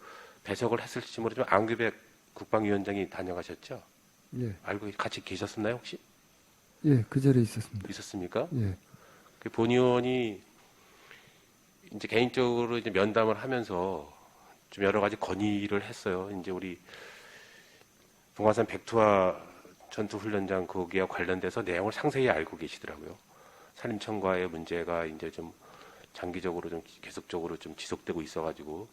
배석을 했을지 모르지만 안규백 국방위원장이 다녀가셨죠? 예, 알고 같이 계셨었나요 혹시? 예, 그 자리에 있었습니다. 있었습니까? 예, 그 본 의원이 이제 개인적으로 이제 면담을 하면서 좀 여러 가지 건의를 했어요. 이제 우리 봉화산 백투하 전투훈련장 거기와 관련돼서 내용을 상세히 알고 계시더라고요. 산림청과의 문제가 이제 좀 장기적으로 좀 계속적으로 좀 지속되고 있어가지고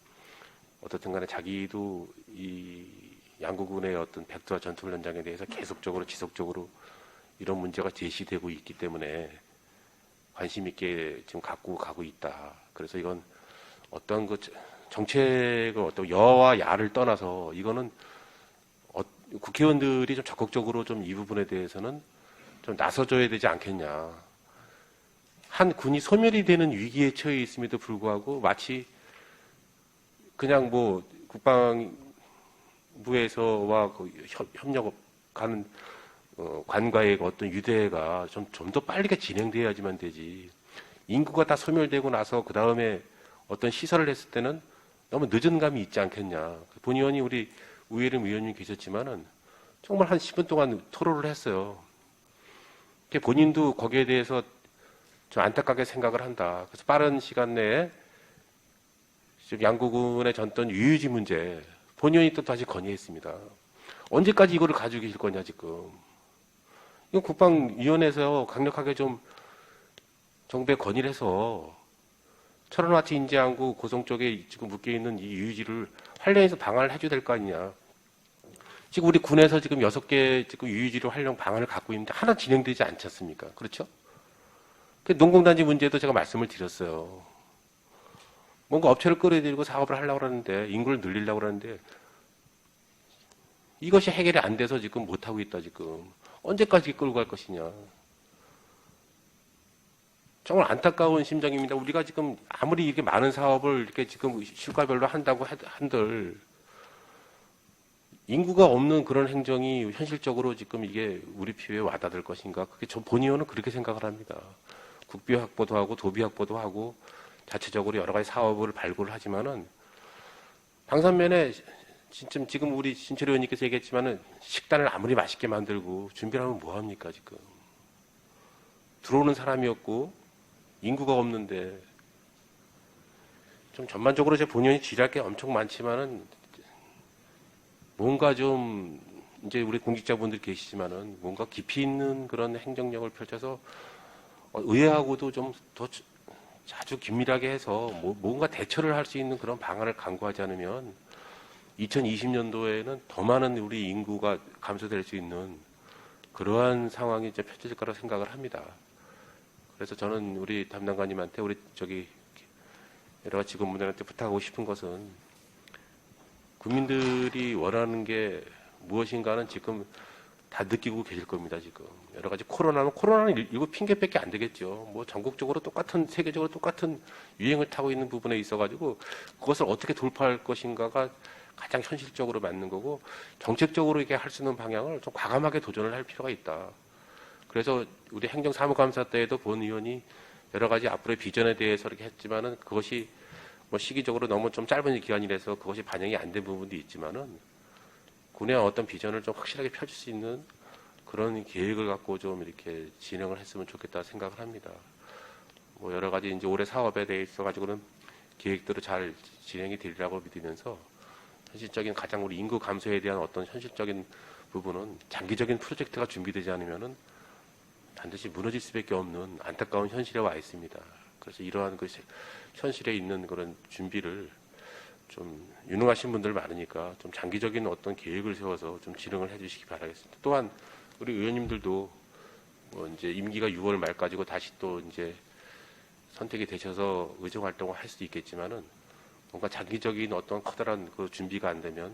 어떻든 간에 자기도 이 양구군의 어떤 백두와 전투훈련장에 대해서 계속적으로 지속적으로 이런 문제가 제시되고 있기 때문에 관심 있게 지금 갖고 가고 있다. 그래서 이건 어떤 그 정책을 어떤 여와 야를 떠나서 이거는 국회의원들이 좀 적극적으로 좀 이 부분에 대해서는 좀 나서줘야 되지 않겠냐. 한 군이 소멸이 되는 위기에 처해 있음에도 불구하고 마치 그냥 뭐 국방부에서와 그 협력하는 관과의 어떤 유대가 좀 더 빨리 진행돼야지만 되지. 인구가 다 소멸되고 나서 그 다음에 어떤 시설을 했을 때는 너무 늦은 감이 있지 않겠냐. 본 의원이 우리 우예림 의원님 계셨지만은 정말 한 10분 동안 토론을 했어요. 본인도 거기에 대해서 좀 안타깝게 생각을 한다. 그래서 빠른 시간 내에 지금 양구군의 전던 유유지 문제 본 의원이 또 다시 건의했습니다. 언제까지 이거를 가지고 계실 거냐 지금. 이건 국방위원회에서 강력하게 좀 정부에 건의를 해서 철원와치 인제항구 고성 쪽에 지금 묶여 있는 이 유유지를 활용해서 방안을 해줘야 될 거 아니냐. 지금 우리 군에서 지금 6개 지금 유유지로 활용 방안을 갖고 있는데 하나 진행되지 않지 않습니까? 그렇죠? 농공단지 문제도 제가 말씀을 드렸어요. 뭔가 업체를 끌어들이고 사업을 하려고 하는데 인구를 늘리려고 하는데 이것이 해결이 안 돼서 지금 못하고 있다 지금. 언제까지 끌고 갈 것이냐. 정말 안타까운 심정입니다. 우리가 지금 아무리 이렇게 많은 사업을 이렇게 지금 실과별로 한다고 한들 인구가 없는 그런 행정이 현실적으로 지금 이게 우리 피부에 와닿을 것인가? 그게 저 본 의원은 그렇게 생각을 합니다. 국비 확보도 하고 도비 확보도 하고 자체적으로 여러 가지 사업을 발굴을 하지만은 방산면에 지금 우리 신철 의원님께서 얘기했지만은 식단을 아무리 맛있게 만들고 준비를 하면 뭐 합니까 지금? 들어오는 사람이 없고 인구가 없는데 좀 전반적으로 제 본연이 지랄 게 엄청 많지만은 뭔가 좀 이제 우리 공직자분들 계시지만은 뭔가 깊이 있는 그런 행정력을 펼쳐서 의회하고도 좀 더 자주 긴밀하게 해서 뭔가 대처를 할 수 있는 그런 방안을 강구하지 않으면 2020년도에는 더 많은 우리 인구가 감소될 수 있는 그러한 상황이 이제 펼쳐질 거라 생각을 합니다. 그래서 저는 우리 담당관님한테 우리 여러 가지 직원분들한테 부탁하고 싶은 것은 국민들이 원하는 게 무엇인가는 지금 다 느끼고 계실 겁니다. 지금 여러 가지 코로나는 이거 핑계밖에 안 되겠죠. 뭐 전국적으로 세계적으로 똑같은 유행을 타고 있는 부분에 있어가지고 그것을 어떻게 돌파할 것인가가 가장 현실적으로 맞는 거고 정책적으로 이렇게 할 수 있는 방향을 좀 과감하게 도전을 할 필요가 있다. 그래서 우리 행정사무감사 때에도 본 의원이 여러 가지 앞으로의 비전에 대해서 이렇게 했지만은 그것이 뭐 시기적으로 너무 좀 짧은 기간이라서 그것이 반영이 안 된 부분도 있지만은 군의 어떤 비전을 좀 확실하게 펼칠 수 있는 그런 계획을 갖고 좀 이렇게 진행을 했으면 좋겠다 생각을 합니다. 뭐 여러 가지 이제 올해 사업에 대해서 가지고는 계획대로 잘 진행이 되리라고 믿으면서 현실적인 가장 우리 인구 감소에 대한 어떤 현실적인 부분은 장기적인 프로젝트가 준비되지 않으면은 반드시 무너질 수밖에 없는 안타까운 현실에 와 있습니다. 그래서 이러한 그 현실에 있는 그런 준비를 좀 유능하신 분들 많으니까 좀 장기적인 어떤 계획을 세워서 좀 진행을 해주시기 바라겠습니다. 또한 우리 의원님들도 뭐 이제 임기가 6월 말까지고 다시 또 이제 선택이 되셔서 의정 활동을 할 수도 있겠지만은 뭔가 장기적인 어떤 커다란 그 준비가 안 되면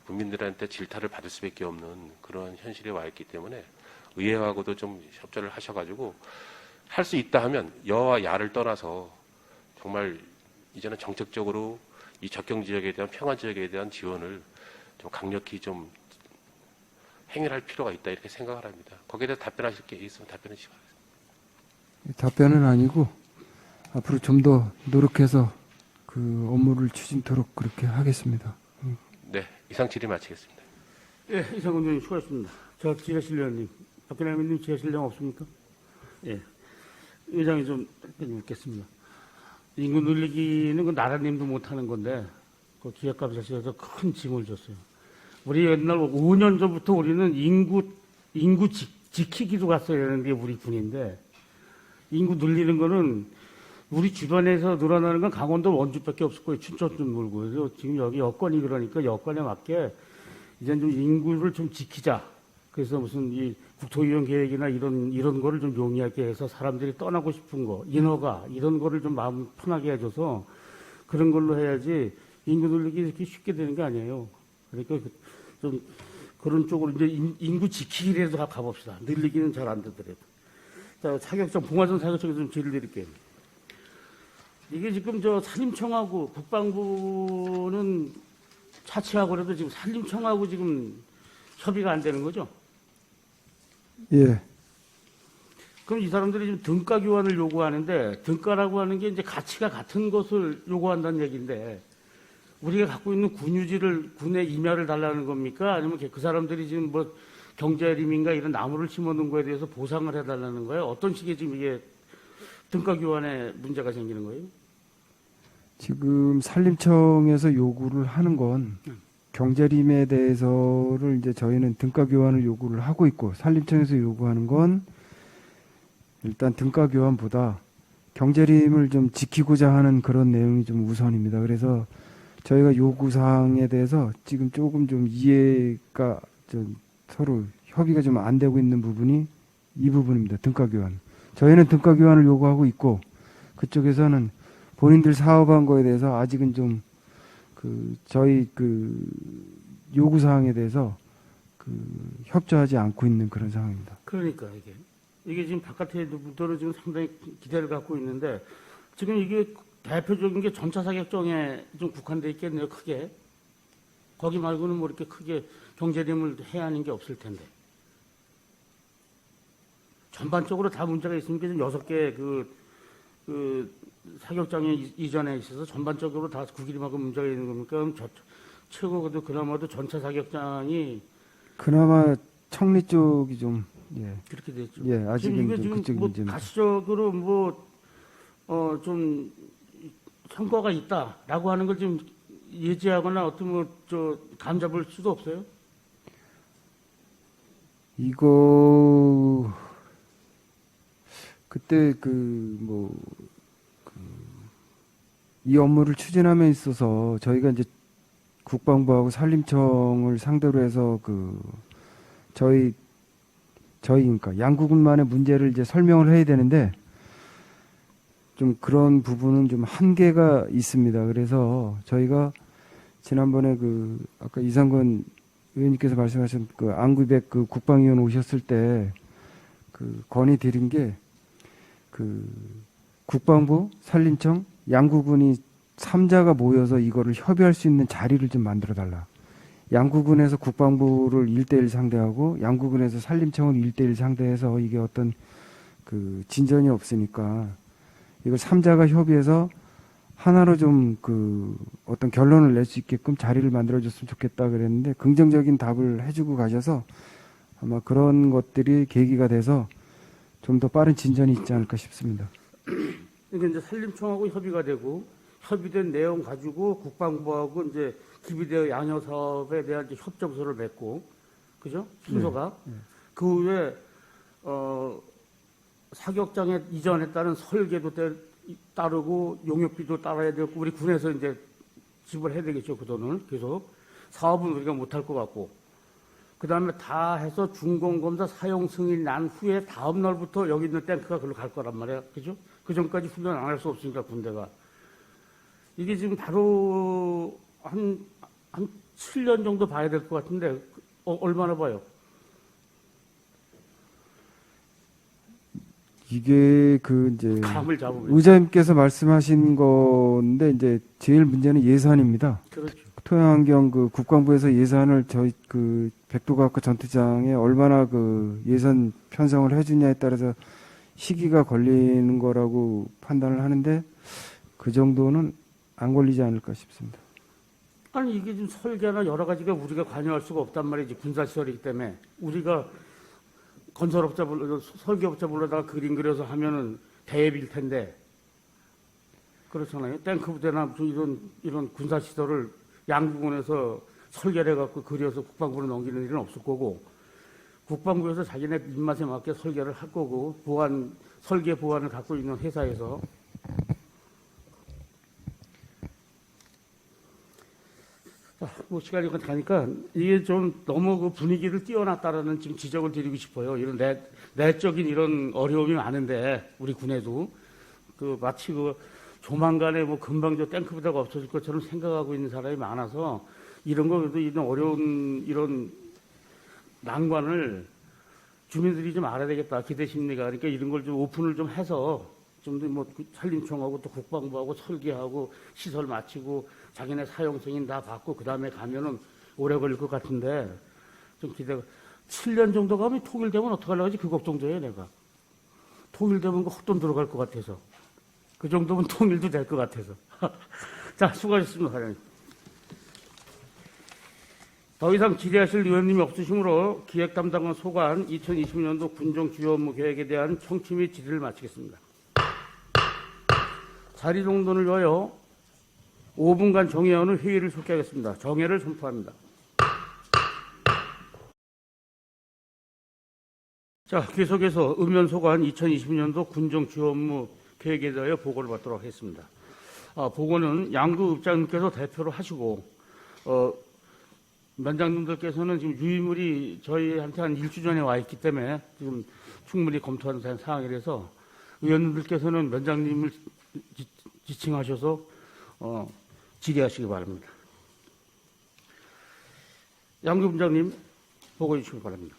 국민들한테 질타를 받을 수밖에 없는 그런 현실에 와 있기 때문에 의회하고도 좀 협조를 하셔가지고 할 수 있다 하면 여와 야를 떠나서 정말 이제는 정책적으로 이 접경 지역에 대한 평화 지역에 대한 지원을 좀 강력히 좀 행위할 필요가 있다 이렇게 생각을 합니다. 거기에 대해서 답변하실 게 있으면 답변해 주시기 바랍니다. 답변은 아니고 앞으로 좀 더 노력해서 그 업무를 추진토록 그렇게 하겠습니다. 네, 이상 질의 마치겠습니다. 예, 이상훈 의원님 수고하셨습니다. 저 지하실장님, 박근혜 의원님 지하실장 없습니까? 예, 의장이 좀 묻겠습니다. 인구 늘리기는 그 나라님도 못하는 건데 그 기획감사실에서 큰 짐을 줬어요. 우리 옛날 5년 전부터 우리는 인구 지키기로 갔어야 되는 게 우리 군인데 인구 늘리는 거는 우리 주변에서 늘어나는 건 강원도 원주밖에 없을 거예요. 춘천 좀 놀고. 그래서 지금 여기 여건이 그러니까 여건에 맞게 이제 좀 인구를 좀 지키자. 그래서 무슨 이 국토유형 계획이나 이런 거를 좀 용이하게 해서 사람들이 떠나고 싶은 거, 인허가 이런 거를 좀 마음 편하게 해줘서 그런 걸로 해야지 인구 늘리기 이렇게 쉽게 되는 게 아니에요. 그러니까 좀 그런 쪽으로 이제 인구 지키기라도 가봅시다. 늘리기는 잘 안 되더라도. 자, 사격장, 봉화선 사격장에서 좀 질의 드릴게요. 이게 지금 저 산림청하고 국방부는 차치하고라도 지금 산림청하고 지금 협의가 안 되는 거죠? 예, 그럼 이 사람들이 지금 등가 교환을 요구하는데 등가라고 하는 게 이제 가치가 같은 것을 요구한다는 얘기인데 우리가 갖고 있는 군유지를 군의 임야를 달라는 겁니까? 아니면 그 사람들이 지금 뭐 경제림인가 이런 나무를 심어놓은 거에 대해서 보상을 해달라는 거예요? 어떤 식의 지금 이게 등가 교환에 문제가 생기는 거예요? 지금 산림청에서 요구를 하는 건 경제림에 대해서를 이제 저희는 등가 교환을 요구를 하고 있고 산림청에서 요구하는 건 일단 등가 교환보다 경제림을 좀 지키고자 하는 그런 내용이 좀 우선입니다. 그래서 저희가 요구 사항에 대해서 지금 조금 좀 이해가 좀 서로 협의가 좀 안 되고 있는 부분이 이 부분입니다. 등가 교환. 저희는 등가 교환을 요구하고 있고 그쪽에서는 본인들 사업한 거에 대해서 아직은 좀 저희 요구 사항에 대해서 협조하지 않고 있는 그런 상황입니다. 그러니까 이게 지금 바깥에 분들은 지금 상당히 기대를 갖고 있는데 지금 이게 대표적인 게 전차 사격장에 좀 국한돼 있겠네요. 크게 거기 말고는 뭐 이렇게 크게 경제림을 해야 하는 게 없을 텐데 전반적으로 다 문제가 있으니까 지금 6개 그 사격장에 이전에 있어서 전반적으로 다 국기림하고 문제가 있는 겁니까? 그럼 최고도 그나마도 전차 사격장이 그나마 청리 쪽이 좀 그렇게 됐죠. 예, 아직은 지금 이게 좀 그쪽 지금 뭐 문제입니다. 가시적으로 좀 성과가 있다라고 하는 걸 지금 예지하거나 어떤 감 잡을 수도 없어요. 이거 그때 이 업무를 추진함에 있어서 저희가 이제 국방부하고 산림청을 상대로 해서 그러니까 양국군만의 문제를 이제 설명을 해야 되는데 좀 그런 부분은 좀 한계가 있습니다. 그래서 저희가 지난번에 아까 이상건 의원님께서 말씀하신 안구백 국방위원 오셨을 때 건의 드린 게 국방부, 산림청, 양구군이 3자가 모여서 이거를 협의할 수 있는 자리를 좀 만들어 달라. 양구군에서 국방부를 1대1 상대하고 양구군에서 산림청을 1대1 상대해서 이게 어떤 진전이 없으니까 이걸 3자가 협의해서 하나로 좀 어떤 결론을 낼 수 있게끔 자리를 만들어 줬으면 좋겠다 그랬는데 긍정적인 답을 해주고 가셔서 아마 그런 것들이 계기가 돼서 좀 더 빠른 진전이 있지 않을까 싶습니다. 그러니까 이제 산림청하고 협의가 되고 협의된 내용 가지고 국방부하고 이제 기비대의 양형 사업에 대한 이제 협정서를 맺고 그죠? 순서가 그 후에 사격장에 이전했다는 설계도 따르고 용역비도 따라야 되고 우리 군에서 이제 지불해야 되겠죠. 그 돈을 계속 사업은 우리가 못할 것 같고 그다음에 다 해서 준공검사 사용 승인이 난 후에 다음 날부터 여기 있는 탱크가 그걸로 갈 거란 말이야. 그죠? 그 전까지 훈련 안 할 수 없으니까 군대가. 이게 지금 바로 한 7년 정도 봐야 될 것 같은데 얼마나 봐요? 이게 그 이제 감을 잡으면. 의장님께서 말씀하신 건데 이제 제일 문제는 예산입니다. 그렇죠. 토양환경 그 국방부에서 예산을 저희 그 백두과학과 전투장에 얼마나 그 예산 편성을 해주냐에 따라서 시기가 걸리는 거라고 판단을 하는데 그 정도는 안 걸리지 않을까 싶습니다. 아니 이게 지금 설계나 여러 가지가 우리가 관여할 수가 없단 말이지. 군사시설이기 때문에 우리가 건설업자 불러 설계업자 불러다가 그림 그려서 하면은 대비일 텐데 그렇잖아요. 탱크 부대나 이런 군사시설을 양국원에서 설계를 해갖고 그려서 국방부로 넘기는 일은 없을 거고 국방부에서 자기네 입맛에 맞게 설계를 할 거고 설계 보안을 갖고 있는 회사에서 뭐 시간이 가니까 이게 좀 너무 그 분위기를 띄워놨다라는 지금 지적을 드리고 싶어요. 이런 내적인 이런 어려움이 많은데 우리 군에도 그 마치 그 조만간에 뭐 금방 저 탱크 부대가 없어질 것처럼 생각하고 있는 사람이 많아서 이런 거도 이런 어려운 이런 난관을 주민들이 좀 알아야 되겠다. 기대 심리가 그러니까 이런 걸 좀 오픈을 좀 해서 좀 더 뭐 산림청하고 또 국방부하고 설계하고 시설 마치고 자기네 사용 승인 다 받고 그 다음에 가면은 오래 걸릴 것 같은데 좀 기대가 7년 정도 가면 통일되면 어떡하려고 하지 그 걱정돼요 내가. 통일되면 그 헛돈 들어갈 것 같아서 그 정도면 통일도 될 것 같아서. 자 수고하셨습니다 사장님. 더 이상 질의하실 의원님이 없으시므로 기획 담당관 소관 2020년도 군정 주요 업무 계획에 대한 청취 및 질의를 마치겠습니다. 자리 정돈을 위하여 5분간 정회원의 회의를 속개하겠습니다. 정회를 선포합니다. 자, 계속해서 읍면소관 2020년도 군정 주요 업무 계획에 대하여 보고를 받도록 하겠습니다. 보고는 양구 읍장님께서 대표로 하시고 면장님들께서는 지금 유의물이 저희한테 한 일주 전에 와 있기 때문에 지금 충분히 검토하는 상황이라서 의원님들께서는 면장님을 지칭하셔서 질의하시기 바랍니다. 양구 부장님 보고해 주시기 바랍니다.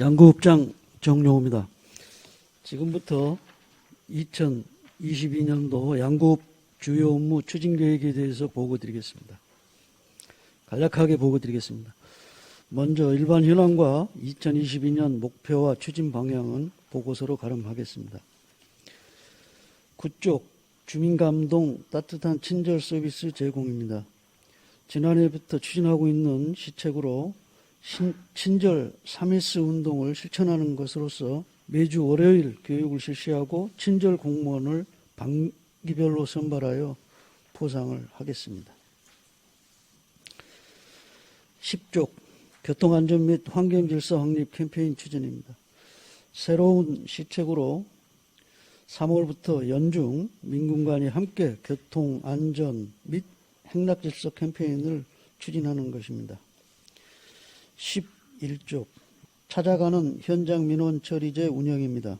양구읍장 정용호입니다. 지금부터 2022년도 양구읍 주요 업무 추진 계획에 대해서 보고드리겠습니다. 간략하게 보고드리겠습니다. 먼저 일반 현황과 2022년 목표와 추진 방향은 보고서로 가름하겠습니다. 구쪽 주민감동 따뜻한 친절 서비스 제공입니다. 지난해부터 추진하고 있는 시책으로 친절 3S 운동을 실천하는 것으로서 매주 월요일 교육을 실시하고 친절 공무원을 반기별로 선발하여 포상을 하겠습니다. 10쪽 교통안전 및 환경질서 확립 캠페인 추진입니다. 새로운 시책으로 3월부터 연중 민군간이 함께 교통안전 및 행락질서 캠페인을 추진하는 것입니다. 11쪽 찾아가는 현장 민원 처리제 운영입니다.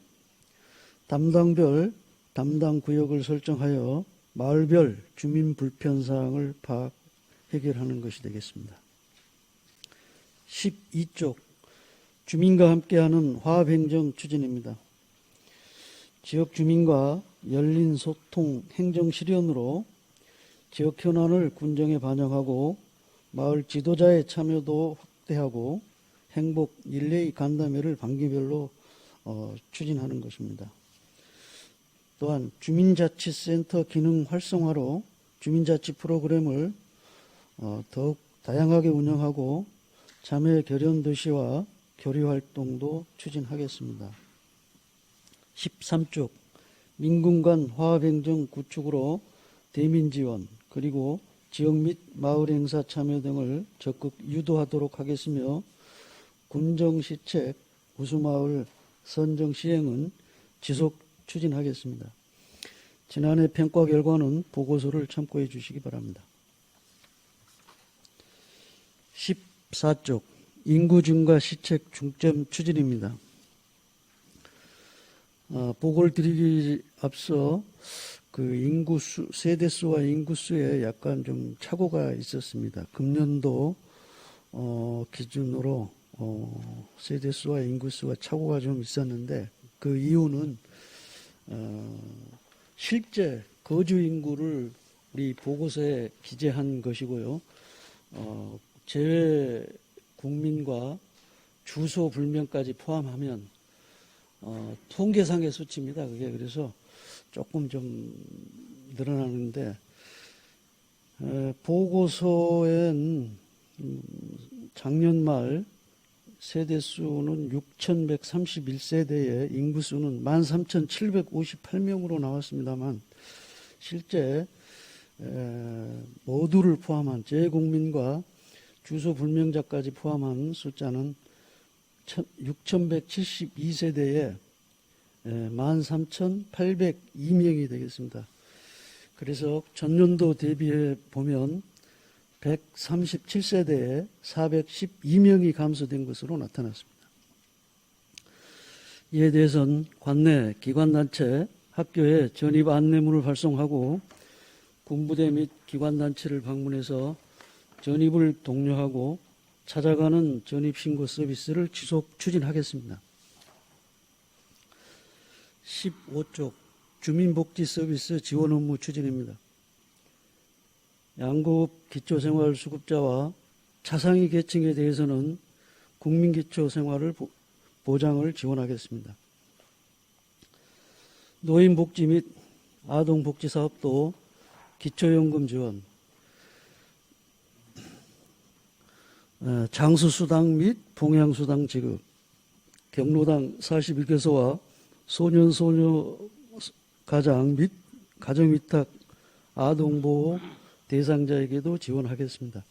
담당별 담당 구역을 설정하여 마을별 주민 불편사항을 파악 해결하는 것이 되겠습니다. 12쪽 주민과 함께하는 화합행정 추진입니다. 지역 주민과 열린 소통 행정 실현으로 지역 현안을 군정에 반영하고 마을 지도자의 참여도 확대하고 행복 릴레이 간담회를 반기별로 추진하는 것입니다. 또한 주민자치센터 기능 활성화로 주민자치 프로그램을 더욱 다양하게 운영하고 자매 결연 도시와 교류 활동도 추진하겠습니다. 13쪽 민군 간 화합행정 구축으로 대민 지원 그리고 지역 및 마을 행사 참여 등을 적극 유도하도록 하겠으며 군정시책 우수마을 선정 시행은 지속 추진하겠습니다. 지난해 평가 결과는 보고서를 참고해 주시기 바랍니다. 14쪽 인구 증가 시책 중점 추진입니다. 보고를 드리기 앞서 그 인구수, 세대수와 인구수에 약간 좀 착오가 있었습니다. 금년도 기준으로 세대수와 인구수가 착오가 좀 있었는데 그 이유는 실제 거주 인구를 우리 보고서에 기재한 것이고요. 제외 국민과 주소 불명까지 포함하면 통계상의 수치입니다. 그게 그래서 조금 좀 늘어나는데 보고서엔 작년 말 세대수는 6,131세대에 인구수는 13,758명으로 나왔습니다만 실제 모두를 포함한 재국민과 주소 불명자까지 포함한 숫자는 6,172세대에 13,802명이 되겠습니다. 그래서 전년도 대비해 보면 137세대에 412명이 감소된 것으로 나타났습니다. 이에 대해서는 관내 기관단체 학교에 전입 안내문을 발송하고 군부대 및 기관단체를 방문해서 전입을 독려하고 찾아가는 전입신고 서비스를 지속 추진하겠습니다. 15쪽 주민복지 서비스 지원 업무 추진입니다. 양급 기초생활수급자와 차상위 계층에 대해서는 국민기초생활을 보장을 지원하겠습니다. 노인복지 및 아동복지사업도 기초연금 지원, 장수수당 및 봉양수당 지급, 경로당 42개소와 소년소녀 가장 및 가정위탁 아동보호 대상자에게도 지원하겠습니다.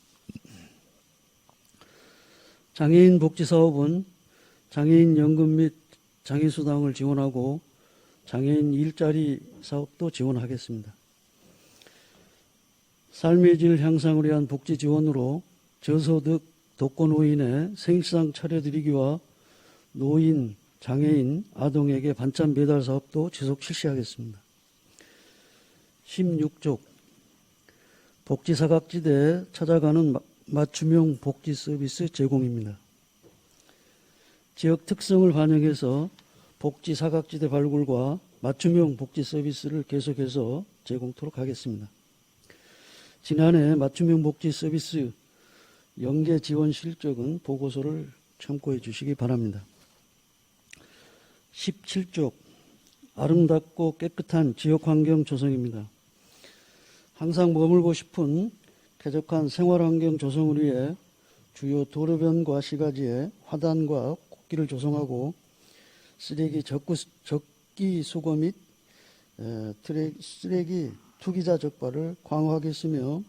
장애인 복지사업은 장애인 연금 및 장애수당을 지원하고 장애인 일자리 사업도 지원하겠습니다. 삶의 질 향상을 위한 복지 지원으로 저소득 독거노인의 생계상 차려드리기와 노인, 장애인, 아동에게 반찬 배달 사업도 지속 실시하겠습니다. 16쪽 복지사각지대에 찾아가는 맞춤형 복지 서비스 제공입니다. 지역 특성을 반영해서 복지사각지대 발굴과 맞춤형 복지 서비스를 계속해서 제공토록 하겠습니다. 지난해 맞춤형 복지 서비스 연계 지원 실적은 보고서를 참고해 주시기 바랍니다. 17쪽 아름답고 깨끗한 지역환경 조성입니다. 항상 머물고 싶은 쾌적한 생활환경 조성을 위해 주요 도로변과 시가지에 화단과 꽃길을 조성하고 쓰레기 적기 수거 및 쓰레기 투기자 적발을 강화하겠으며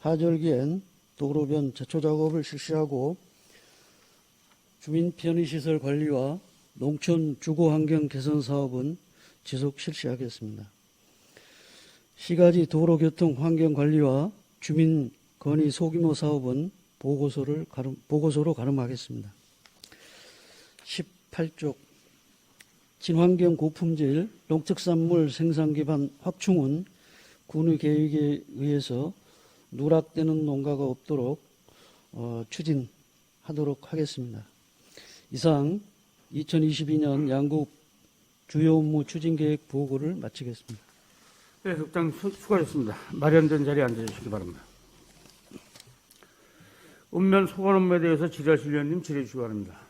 하절기엔 도로변 제초 작업을 실시하고 주민 편의시설 관리와 농촌 주거환경 개선 사업은 지속 실시하겠습니다. 시가지 도로교통 환경 관리와 주민 건의 소규모 사업은 보고서로 가름하겠습니다. 18쪽 친환경 고품질 농특산물 생산 기반 확충은 군의 계획에 의해서 누락되는 농가가 없도록 추진하도록 하겠습니다. 이상 2022년 양국 주요 업무 추진계획 보고를 마치겠습니다. 네, 국장 수고하셨습니다. 마련된 자리에 앉아주시기 바랍니다. 읍면 소관 업무에 대해서 질의하실 위원님 질의해 주시기 바랍니다.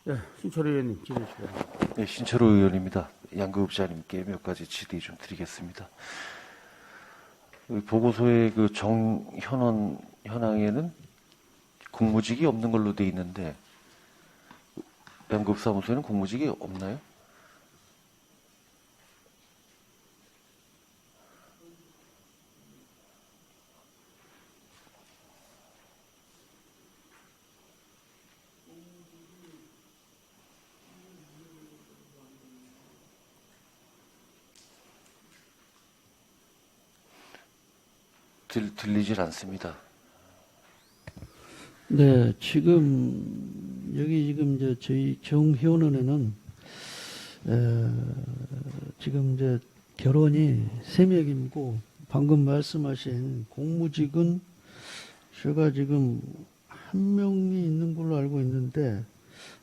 네, 신철호 의원님 질의해 주시기 바랍니다. 네, 신철호 의원입니다. 양급자님께 몇 가지 질의 좀 드리겠습니다. 보고서의 그 정현원 현황에는 공무직이 없는 걸로 돼 있는데 양급사무소에는 공무직이 없나요? 들리질 않습니다. 네, 여기 이제 저희 정회원원에는 지금 이제 결혼이 3명이고 방금 말씀하신 공무직은 제가 지금 1명이 있는 걸로 알고 있는데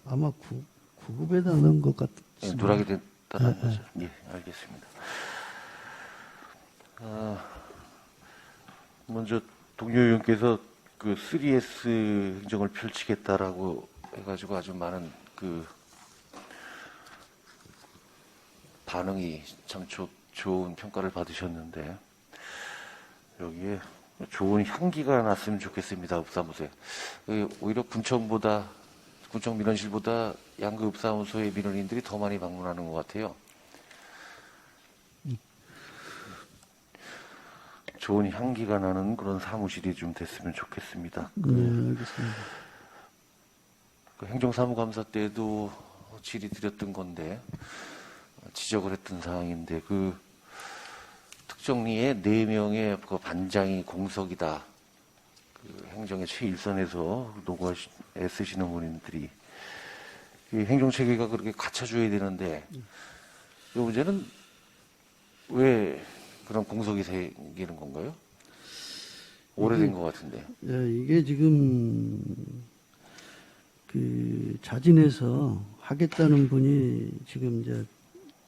아마 구급에다 넣은 것 예, 같습니다. 누락이 됐다는 거죠. 예, 알겠습니다. 먼저 동료 의원께서 그 3S 행정을 펼치겠다라고 해가지고 아주 많은 그 반응이 참 좋은 평가를 받으셨는데 여기에 좋은 향기가 났으면 좋겠습니다. 읍사무소에. 오히려 군청 민원실보다 양구 읍사무소의 민원인들이 더 많이 방문하는 것 같아요. 좋은 향기가 나는 그런 사무실이 좀 됐으면 좋겠습니다. 네, 알겠습니다. 그 행정사무감사 때도 질의드렸던 건데 지적을 했던 사항인데 그 특정리에 4명의 그 반장이 공석이다. 그 행정의 최일선에서 애쓰시는 분들이 이 행정체계가 그렇게 갖춰줘야 되는데 이 문제는 왜 그런 공석이 생기는 건가요? 오래된 것 같은데. 네, 이게 지금 그 자진해서 하겠다는 분이 지금 이제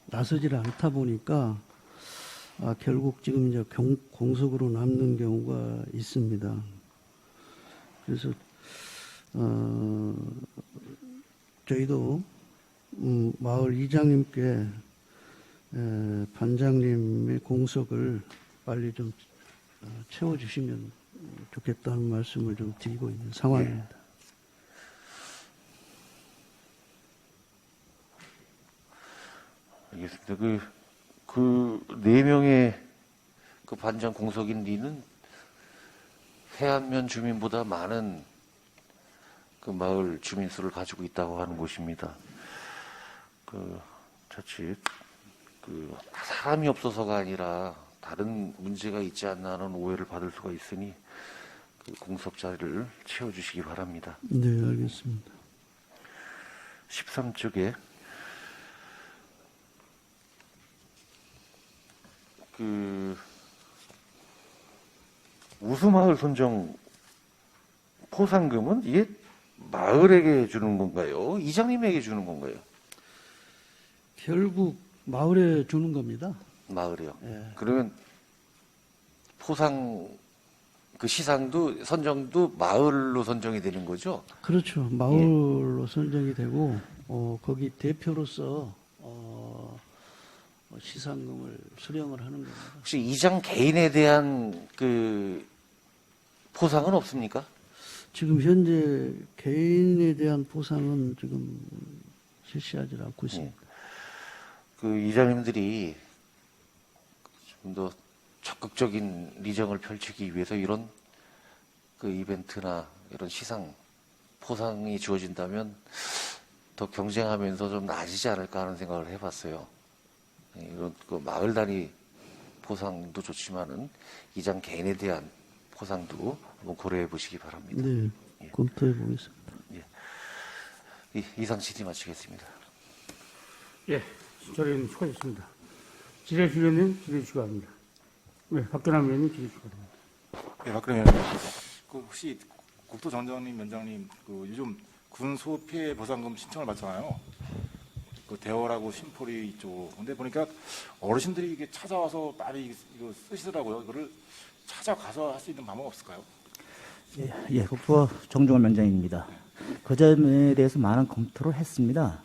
나서질 않다 보니까 결국 지금 이제 공석으로 남는 경우가 있습니다. 그래서 저희도 마을 이장님께 반장님의 공석을 빨리 좀 채워주시면 좋겠다는 말씀을 좀 드리고 있는 상황입니다. 알겠습니다. 그 4명의 그 반장 공석인 리는 해안면 주민보다 많은 그 마을 주민 수를 가지고 있다고 하는 곳입니다. 그 자칫 그 사람이 없어서가 아니라 다른 문제가 있지 않나 하는 오해를 받을 수가 있으니 그 공석 자리를 채워주시기 바랍니다. 네, 알겠습니다. 13쪽에 그 우수마을 선정 포상금은 이게 마을에게 주는 건가요? 이장님에게 주는 건가요? 결국 마을에 주는 겁니다. 마을이요. 예. 그러면 포상 그 시상도 선정도 마을로 선정이 되는 거죠? 그렇죠. 마을로 선정이 되고 거기 대표로서 시상금을 수령을 하는 겁니다. 혹시 이장 개인에 대한 그 포상은 없습니까? 지금 현재 개인에 대한 보상은 지금 실시하지 않고 있습니다. 그 이장님들이 좀 더 적극적인 리정을 펼치기 위해서 이런 그 이벤트나 이런 시상 포상이 주어진다면 더 경쟁하면서 좀 나아지지 않을까 하는 생각을 해봤어요. 이런 그 마을 단위 포상도 좋지만은 이장 개인에 대한 포상도 한번 고려해 보시기 바랍니다. 네, 예. 검토해 보겠습니다. 이상 질의 마치겠습니다. 예, 저희는 수고하셨습니다. 지뢰실에는 질의 추가합니다. 네, 박근남 의원님 질의 추가합니다. 네, 박근혜 의원님. 그 혹시 국토정전님 위원장님 그 요즘 군소 피해 보상금 신청을 받잖아요. 그 대월하고 신포리 이쪽. 근데 보니까 어르신들이 이게 찾아와서 많이 이거 쓰시더라고요. 이거를 찾아가서 할 수 있는 방법 없을까요? 예, 국토 정종원 위원장입니다. 그 점에 대해서 많은 검토를 했습니다.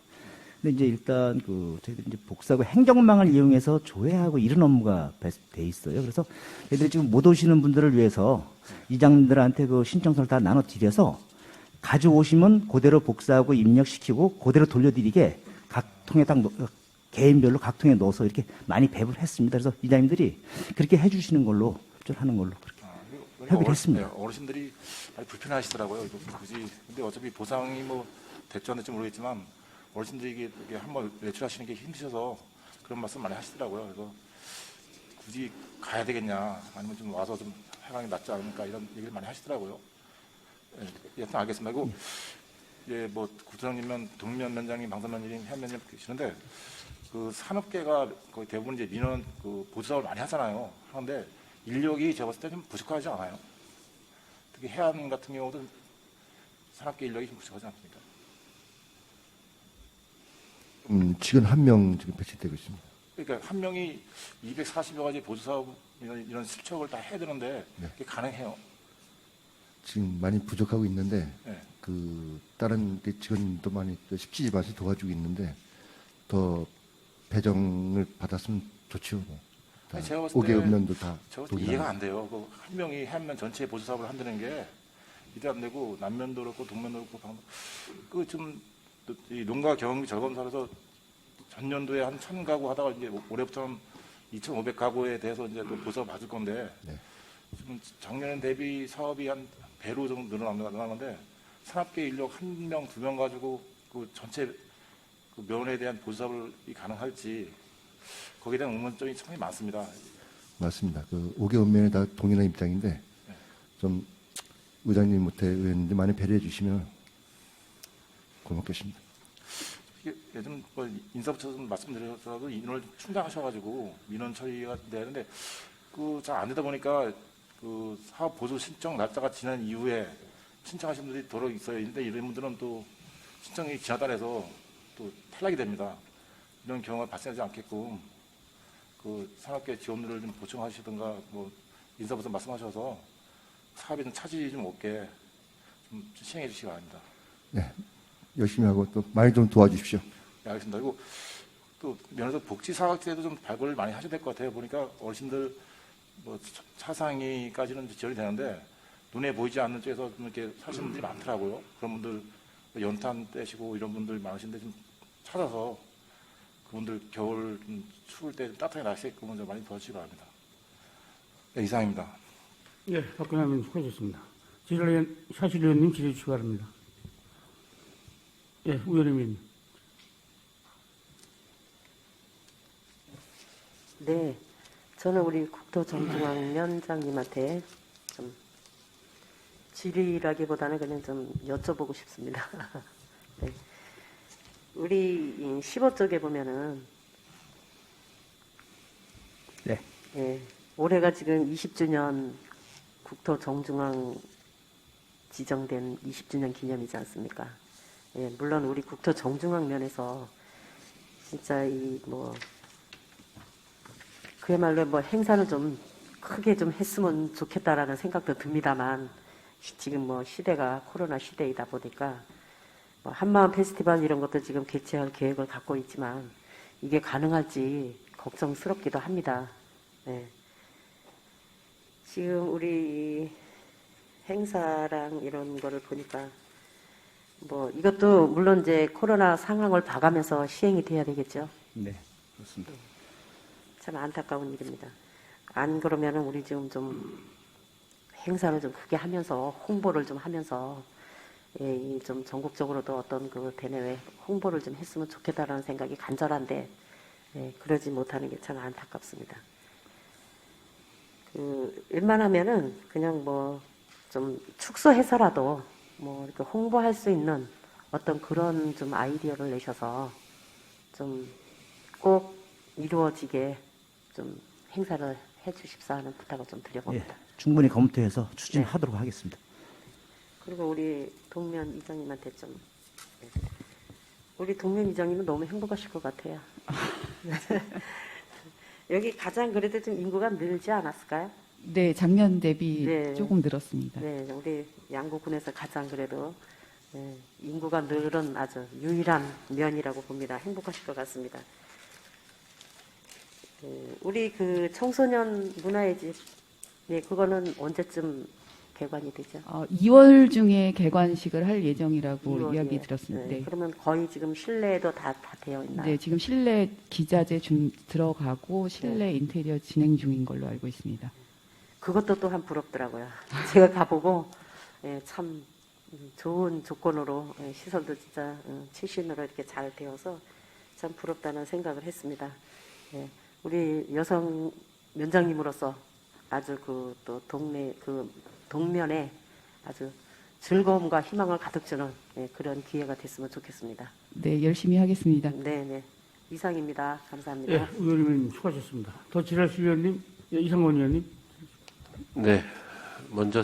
근데 이제 일단 저희들이 이제 복사하고 행정망을 이용해서 조회하고 이런 업무가 돼 있어요. 그래서 저희들이 지금 못 오시는 분들을 위해서 이장님들한테 그 신청서를 다 나눠드려서 가져오시면 그대로 복사하고 입력시키고 그대로 돌려드리게 각 통에 딱 개인별로 각 통에 넣어서 이렇게 많이 배부를 했습니다. 그래서 이장님들이 그렇게 해주시는 걸로 하는 걸로 그렇게 협의를 했습니다. 어르신들이 많이 불편하시더라고요. 이거 굳이. 근데 어차피 보상이 뭐 됐지 않을지 모르겠지만 어르신들이 이게 한번 외출하시는 게 힘드셔서 그런 말씀 많이 하시더라고요. 그래서 굳이 가야 되겠냐, 아니면 좀 와서 좀 해당이 낫지 않을까 이런 얘기를 많이 하시더라고요. 예, 여튼 알겠습니다. 그리고 예, 뭐 국토장님면 동면 면장님, 방산면장님, 해안면장님 계시는데 그 산업계가 거의 대부분 이제 민원 그 보수사업을 많이 하잖아요. 하는데 인력이 제가 봤을 때 좀 부족하지 않아요? 특히 해안 같은 경우도 산업계 인력이 좀 부족하지 않습니까? 지금 한 명 지금 배치되고 있습니다. 그러니까 한 명이 240여 가지 보수사업 이런 실적을 다 해야 되는데 네. 그게 가능해요? 지금 많이 부족하고 있는데 네. 그 다른 직원도 많이 십지지반에서 도와주고 있는데 더 배정을 받았으면 좋죠. 뭐. 아니, 제가 봤을 5개 때 음면도 다 저 동일한. 이해가 안 돼요. 그 한 명이 해안면 전체 보수 사업을 한다는 게 이해 안 되고 남면도 그렇고 동면도 그렇고 그좀 농가 경영비 절감사에서 전년도에 한 1,000가구 하다가 이제 올해부터는 2,500가구에 대해서 이제 또 보수 받을 건데 네. 지금 작년 대비 사업이 한 배로 좀 늘어나는데 산업계 인력 1명, 2명 가지고 그 전체 그 면에 대한 보수 사업을 가능할지 거기에 대한 의문점이 상당히 많습니다. 맞습니다. 그 5개 음면에 다 동일한 입장인데 좀 의장님 못해 의원님들 많이 배려해 주시면 고맙겠습니다. 이게 요즘 뭐 인사부처에서 말씀드려서도 인원을 충당하셔가지고 민원 처리가 되는데 그 잘 안 되다 보니까 그 사업 보조 신청 날짜가 지난 이후에 신청하신 분들이 더러 있어요. 근데 이런 분들은 또 신청이 지나다 해서 또 탈락이 됩니다. 이런 경우가 발생하지 않게끔 그 산업계 지원들을 좀 보충하시든가 뭐 인사부터 말씀하셔서 사업에 좀 차질이 좀 없게 좀 시행해 주시기 바랍니다. 네, 열심히 하고 또 많이 좀 도와주십시오. 네, 알겠습니다. 그리고 또 면에서 복지 사각지대도 좀 발굴을 많이 하셔야 될 것 같아요. 보니까 어르신들 뭐 차상위까지는 지원이 되는데 눈에 보이지 않는 쪽에서 좀 이렇게 사시는 분들이 많더라고요. 그런 분들 연탄 떼시고 이런 분들 많으신데 좀 찾아서 그분들 겨울 좀 추울 때 따뜻하게 나시게끔 좀 많이 도와주시기 바랍니다. 네, 이상입니다. 예, 박근혜 의원님 수고하셨습니다. 샤실 의원님 질의 주시기 바랍니다. 예, 의원님. 네, 저는 우리 국토정중앙 위원장님한테 좀 질의라기보다는 그냥 좀 여쭤보고 싶습니다. 네. 우리 15쪽에 보면은 네. 예, 올해가 지금 20주년 국토정중앙 지정된 20주년 기념이지 않습니까? 예, 물론 우리 국토정중앙 면에서 진짜 이 뭐 그야말로 뭐 행사를 좀 크게 좀 했으면 좋겠다라는 생각도 듭니다만 지금 뭐 시대가 코로나 시대이다 보니까 뭐 한마음 페스티벌 이런 것도 지금 개최할 계획을 갖고 있지만 이게 가능할지 걱정스럽기도 합니다. 네. 지금 우리 행사랑 이런 거를 보니까 뭐 이것도 물론 이제 코로나 상황을 봐가면서 시행이 돼야 되겠죠. 네, 그렇습니다. 참 안타까운 일입니다. 안 그러면은 우리 지금 좀 행사를 좀 크게 하면서 홍보를 좀 하면서 예, 이좀 전국적으로도 어떤 그 대내외 홍보를 좀 했으면 좋겠다라는 생각이 간절한데 예, 그러지 못하는 게 참 안타깝습니다. 그 웬만하면은 그냥 뭐 좀 축소해서라도 뭐 이렇게 홍보할 수 있는 어떤 그런 좀 아이디어를 내셔서 좀 꼭 이루어지게 좀 행사를 해주십사 하는 부탁을 좀 드려봅니다. 예, 충분히 검토해서 추진하도록 하겠습니다. 그리고 우리 동면 이장님한테 좀 우리 동면 이장님은 너무 행복하실 것 같아요. 여기 가장 그래도 좀 인구가 늘지 않았을까요? 네, 작년 대비 네. 조금 늘었습니다. 네, 우리 양구군에서 가장 그래도 네, 인구가 늘은 아주 유일한 면이라고 봅니다. 행복하실 것 같습니다. 우리 그 청소년 문화의 집, 네, 그거는 언제쯤 개관이 되죠? 2월 중에 개관식을 할 예정이라고 2월에. 이야기 들었습니다. 네, 네. 그러면 거의 지금 실내에도 다 되어 있나요? 네, 지금 실내 기자재 들어가고 실내 인테리어 진행 중인 걸로 알고 있습니다. 그것도 또한 부럽더라고요. 제가 가보고 예, 참 좋은 조건으로 예, 시설도 진짜 최신으로 이렇게 잘 되어서 참 부럽다는 생각을 했습니다. 예, 우리 여성 면장님으로서 아주 그 또 동면에 아주 즐거움과 희망을 가득 주는 그런 기회가 됐으면 좋겠습니다. 네, 열심히 하겠습니다. 네. 이상입니다. 감사합니다. 예, 의원님 수고하셨습니다. 더 질의하실 위원님, 예, 이상권 의원님. 네, 먼저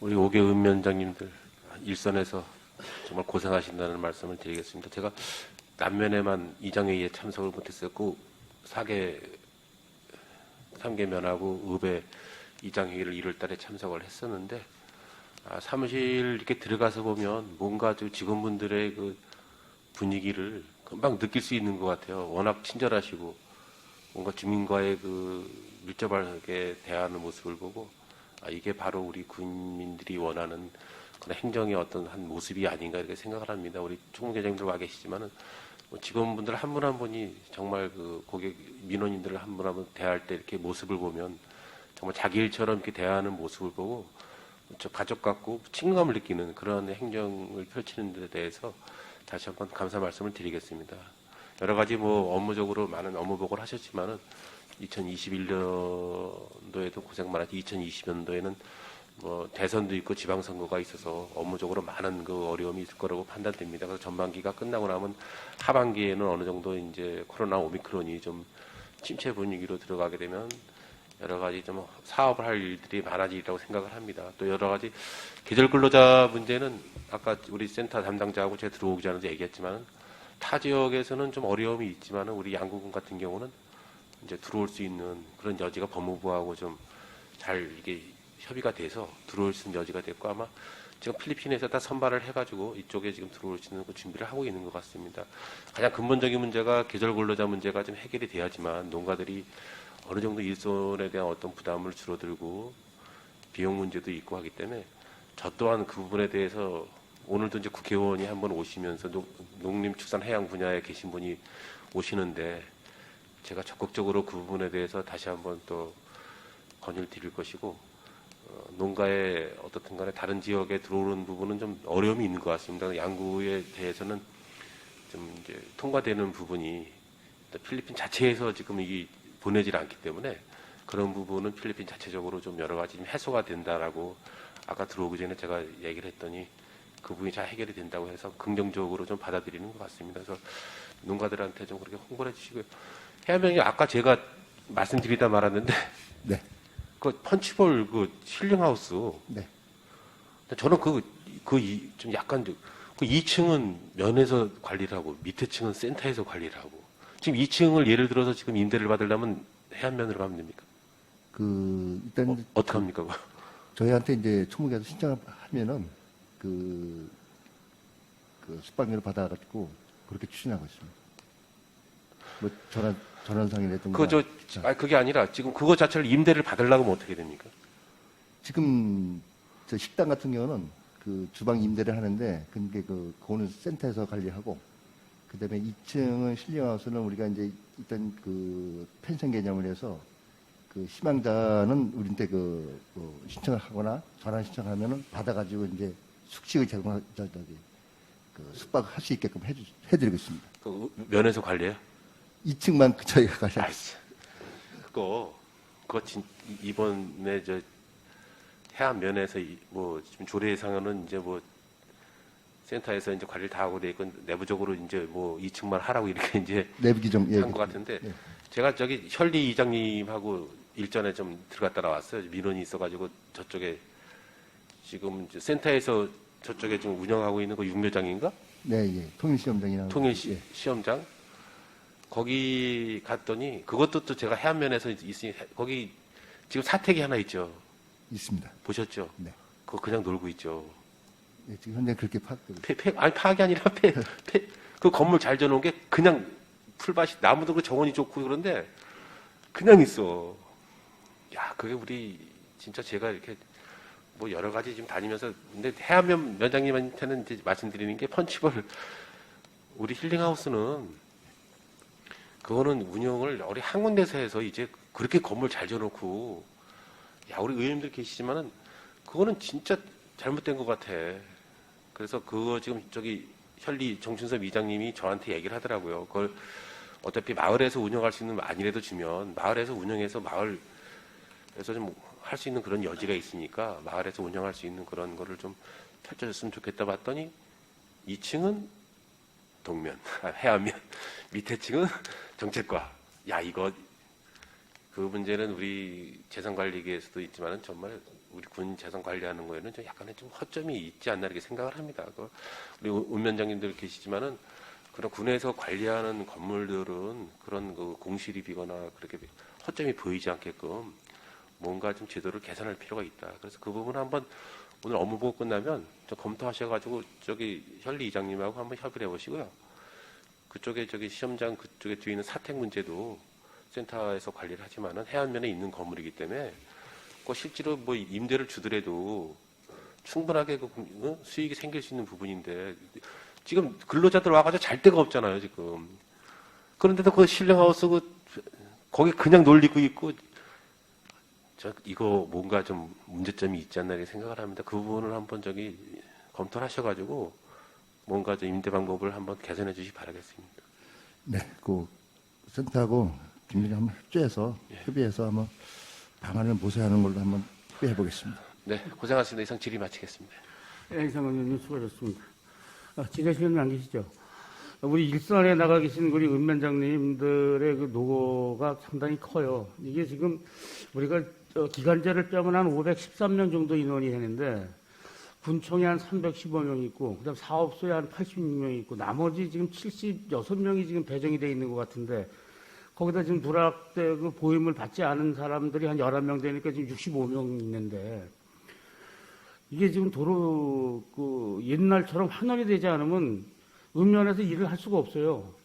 우리 5개 위원장님들 일선에서 정말 고생하신다는 말씀을 드리겠습니다. 제가 남면에만 이장회의에 참석을 못했었고 3개 면하고 의회 이장회의를 1월 달에 참석을 했었는데 사무실 이렇게 들어가서 보면 뭔가 직원분들의 그 분위기를 금방 느낄 수 있는 것 같아요. 워낙 친절하시고 뭔가 주민과의 그 밀접하게 대하는 모습을 보고 이게 바로 우리 국민들이 원하는 그런 행정의 어떤 한 모습이 아닌가 이렇게 생각을 합니다. 우리 총무계장님들 와 계시지만은 직원분들 한 분 한 분이 정말 그 고객 민원인들을 한 분 한 분 대할 때 이렇게 모습을 보면 정말 자기 일처럼 이렇게 대하는 모습을 보고 저 가족 같고 친근감을 느끼는 그런 행정을 펼치는 데 대해서 다시 한번 감사 말씀을 드리겠습니다. 여러 가지 뭐 업무적으로 많은 업무 보고를 하셨지만은 2021년도에도 고생 많았지 2020년도에는 뭐 대선도 있고 지방선거가 있어서 업무적으로 많은 그 어려움이 있을 거라고 판단됩니다. 그래서 전반기가 끝나고 나면 하반기에는 어느 정도 이제 코로나 오미크론이 좀 침체 분위기로 들어가게 되면 여러 가지 좀 사업을 할 일들이 많아지리라고 생각을 합니다. 또 여러 가지 계절 근로자 문제는 아까 우리 센터 담당자하고 제가 들어오기 전에도 얘기했지만은 타 지역에서는 좀 어려움이 있지만은 우리 양구군 같은 경우는 이제 들어올 수 있는 그런 여지가 법무부하고 좀 잘 이게 협의가 돼서 들어올 수 있는 여지가 됐고 아마 지금 필리핀에서 다 선발을 해가지고 이쪽에 지금 들어올 수 있는 그 준비를 하고 있는 것 같습니다. 가장 근본적인 문제가 계절 근로자 문제가 좀 해결이 돼야지만 농가들이 어느 정도 일손에 대한 어떤 부담을 줄어들고 비용 문제도 있고 하기 때문에 저 또한 그 부분에 대해서 오늘도 이제 국회의원이 한번 오시면서 농림축산해양 분야에 계신 분이 오시는데 제가 적극적으로 그 부분에 대해서 다시 한번 또 건의를 드릴 것이고 농가의 어떻든 간에 다른 지역에 들어오는 부분은 좀 어려움이 있는 것 같습니다. 양구에 대해서는 좀 이제 통과되는 부분이 필리핀 자체에서 지금 이 보내질 않기 때문에 그런 부분은 필리핀 자체적으로 좀 여러 가지 좀 해소가 된다라고 아까 들어오기 전에 제가 얘기를 했더니 그 부분이 잘 해결이 된다고 해서 긍정적으로 좀 받아들이는 것 같습니다. 그래서 농가들한테 좀 그렇게 홍보를 해주시고요. 해안병이 아까 제가 말씀드리다 말았는데 네. 그 펀치볼 그 힐링하우스. 네. 저는 좀 약간 그 2층은 면에서 관리를 하고 밑에 층은 센터에서 관리를 하고 지금 2층을 예를 들어서 지금 임대를 받으려면 해안면으로 가면 됩니까? 일단 어떻게 합니까? 그거? 저희한테 이제 총무계에서 신청하면은 그 숙박료를 받아가지고 그렇게 추진하고 있습니다. 뭐 전환상이라든가. 그게 아니라 지금 그거 자체를 임대를 받으려고 하면 어떻게 됩니까? 지금 저 식당 같은 경우는 그 주방 임대를 하는데 그거는 센터에서 관리하고 그다음에 2층은 실링하우스는 우리가 이제 일단 그 펜션 개념을 해서 그 희망자는 우리한테 신청을 하거나 전환 신청하면은 받아가지고 이제 숙식을 숙박할 수 있게끔 해드리고 있습니다. 그 면에서 관리해요? 2층만 저희가 관리하고 있습니다. 그거 이번에 해안면에서 뭐 지금 조례 상은 이제 뭐 센터에서 이제 관리를 다 하고 돼 있고 내부적으로 이제 뭐 2층만 하라고 이렇게 이제 내부 규정 한 것 같은데 제가 저기 혈리 이장님하고 일전에 좀 들어갔다 나왔어요. 민원이 있어가지고 저쪽에 지금 이제 센터에서 저쪽에 지금 운영하고 있는 거 육묘장인가? 네, 예. 통일시험장이라고. 통일시험장? 거기 갔더니 그것도 또 제가 해안면에서 있으니 거기 지금 사택이 하나 있죠. 있습니다. 보셨죠? 네. 그거 그냥 놀고 있죠. 네, 지금 현재 그렇게 파악되고 아니 파악이 아니라 그 건물 잘 지어놓은 게 그냥 풀밭이 나무도 그 정원이 좋고 그런데 그냥 있어. 야 그게 우리 진짜 제가 이렇게 뭐 여러 가지 지금 다니면서 근데 해안면 면장님한테는 이제 말씀드리는 게 펀치볼 우리 힐링하우스는 그거는 운영을 우리 한 군데서 해서 이제 그렇게 건물 잘 지어놓고 야 우리 의원님들 계시지만은 그거는 진짜 잘못된 것 같아. 그래서 그거 지금 저기 혈리 정춘섭 이장님이 저한테 얘기를 하더라고요. 그걸 어차피 마을에서 운영할 수 있는 안이라도 주면 마을에서 운영해서 마을 그래서 좀 할 수 있는 그런 여지가 있으니까 마을에서 운영할 수 있는 그런 거를 좀 펼쳐줬으면 좋겠다 봤더니 2층은 동면, 해안면, 밑에 층은 정책과. 야, 이거 그 문제는 우리 재산관리계에서도 있지만은 정말 우리 군 재산 관리하는 거에는 좀 약간의 좀 허점이 있지 않나 이렇게 생각을 합니다. 우리 운면장님들 계시지만은 그런 군에서 관리하는 건물들은 그런 그 공실이 비거나 그렇게 허점이 보이지 않게끔 뭔가 좀 제도를 개선할 필요가 있다. 그래서 그 부분 한번 오늘 업무 보고 끝나면 좀 검토하셔가지고 저기 현리 이장님하고 한번 협의를 해보시고요. 그쪽에 저기 시험장 그쪽에 뒤에 있는 사택 문제도 센터에서 관리를 하지만은 해안면에 있는 건물이기 때문에 그 실제로 뭐 임대를 주더라도 충분하게 그 수익이 생길 수 있는 부분인데 지금 근로자들 와가지고 잘 데가 없잖아요 지금. 그런데도 그 실링하우스 거기 그냥 놀리고 있고 이거 뭔가 좀 문제점이 있지 않나 이렇게 생각을 합니다. 그 부분을 한번 저기 검토를 하셔가지고 뭔가 좀 임대 방법을 한번 개선해 주시기 바라겠습니다. 네, 그 센터하고 김민희 한번 협의해서 한번 방안을 모색하는 걸로 한번 협의해 보겠습니다. 네, 고생하셨습니다. 이상 질의 마치겠습니다. 네, 이상원 의원님 수고하셨습니다. 지내시는 안 계시죠? 우리 일선에 나가 계신 우리 읍면장님들의 그 노고가 상당히 커요. 이게 지금 우리가 기간제를 빼면 한 513명 정도 인원이 되는데 군청에 한 315명 있고 그다음 사업소에 한 86명 있고 나머지 지금 76명이 지금 배정이 돼 있는 것 같은데 거기다 지금 누락돼 그 보임을 받지 않은 사람들이 한 11명 되니까 지금 65명 있는데 이게 지금 도로 그 옛날처럼 환원이 되지 않으면 읍면에서 일을 할 수가 없어요.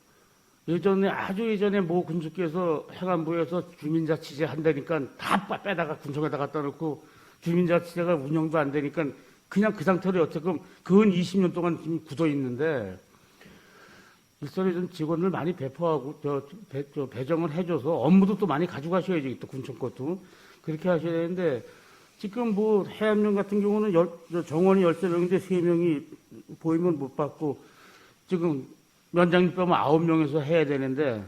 예전에 아주 예전에 모 군수께서 행안부에서 주민자치제 한다니까 다 빼다가 군청에다 갖다 놓고 주민자치제가 운영도 안 되니까 그냥 그 상태로 여태껏 근 20년 동안 지금 굳어 있는데 일선에 좀 직원들 많이 배포하고 배정을 해줘서 업무도 또 많이 가져가셔야지 또 군청 것도 그렇게 하셔야 되는데 지금 뭐 해안면 같은 경우는 정원이 13명인데 3명이 보임을 못 받고 지금 면장님 빼면 9명에서 해야 되는데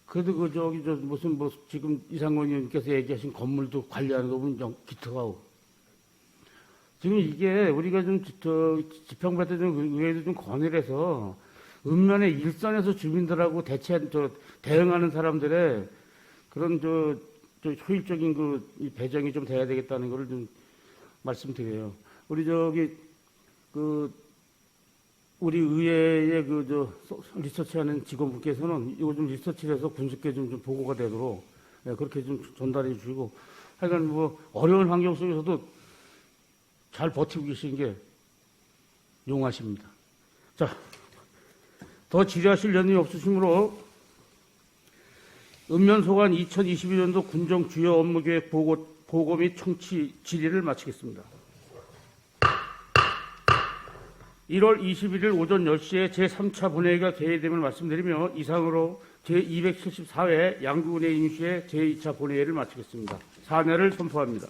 그래도 그 저기 무슨 뭐 지금 이상권 의원님께서 얘기하신 건물도 관리하는 거 보면 기특하고 지금 이게 우리가 좀 지평받을 좀 의회도 좀 건의를 해서 읍면의 일선에서 주민들하고 대응하는 사람들의 그런 효율적인 그 배정이 좀 돼야 되겠다는 거를 좀 말씀드려요. 우리 우리 의회의 리서치하는 직원분께서는 이거 좀 리서치를 해서 군수께 좀 보고가 되도록 그렇게 좀 전달해 주시고 하여간 뭐 어려운 환경 속에서도 잘 버티고 계신 게 용하십니다. 자, 더 질의하실 연이 없으시므로 읍면소관 2022년도 군정 주요 업무계획 보고 및 청취 질의를 마치겠습니다. 1월 21일 오전 10시에 제3차 본회의가 개회됨을 말씀드리며 이상으로 제274회 양구은혜 임시회 제2차 본회의를 마치겠습니다. 사내를 선포합니다.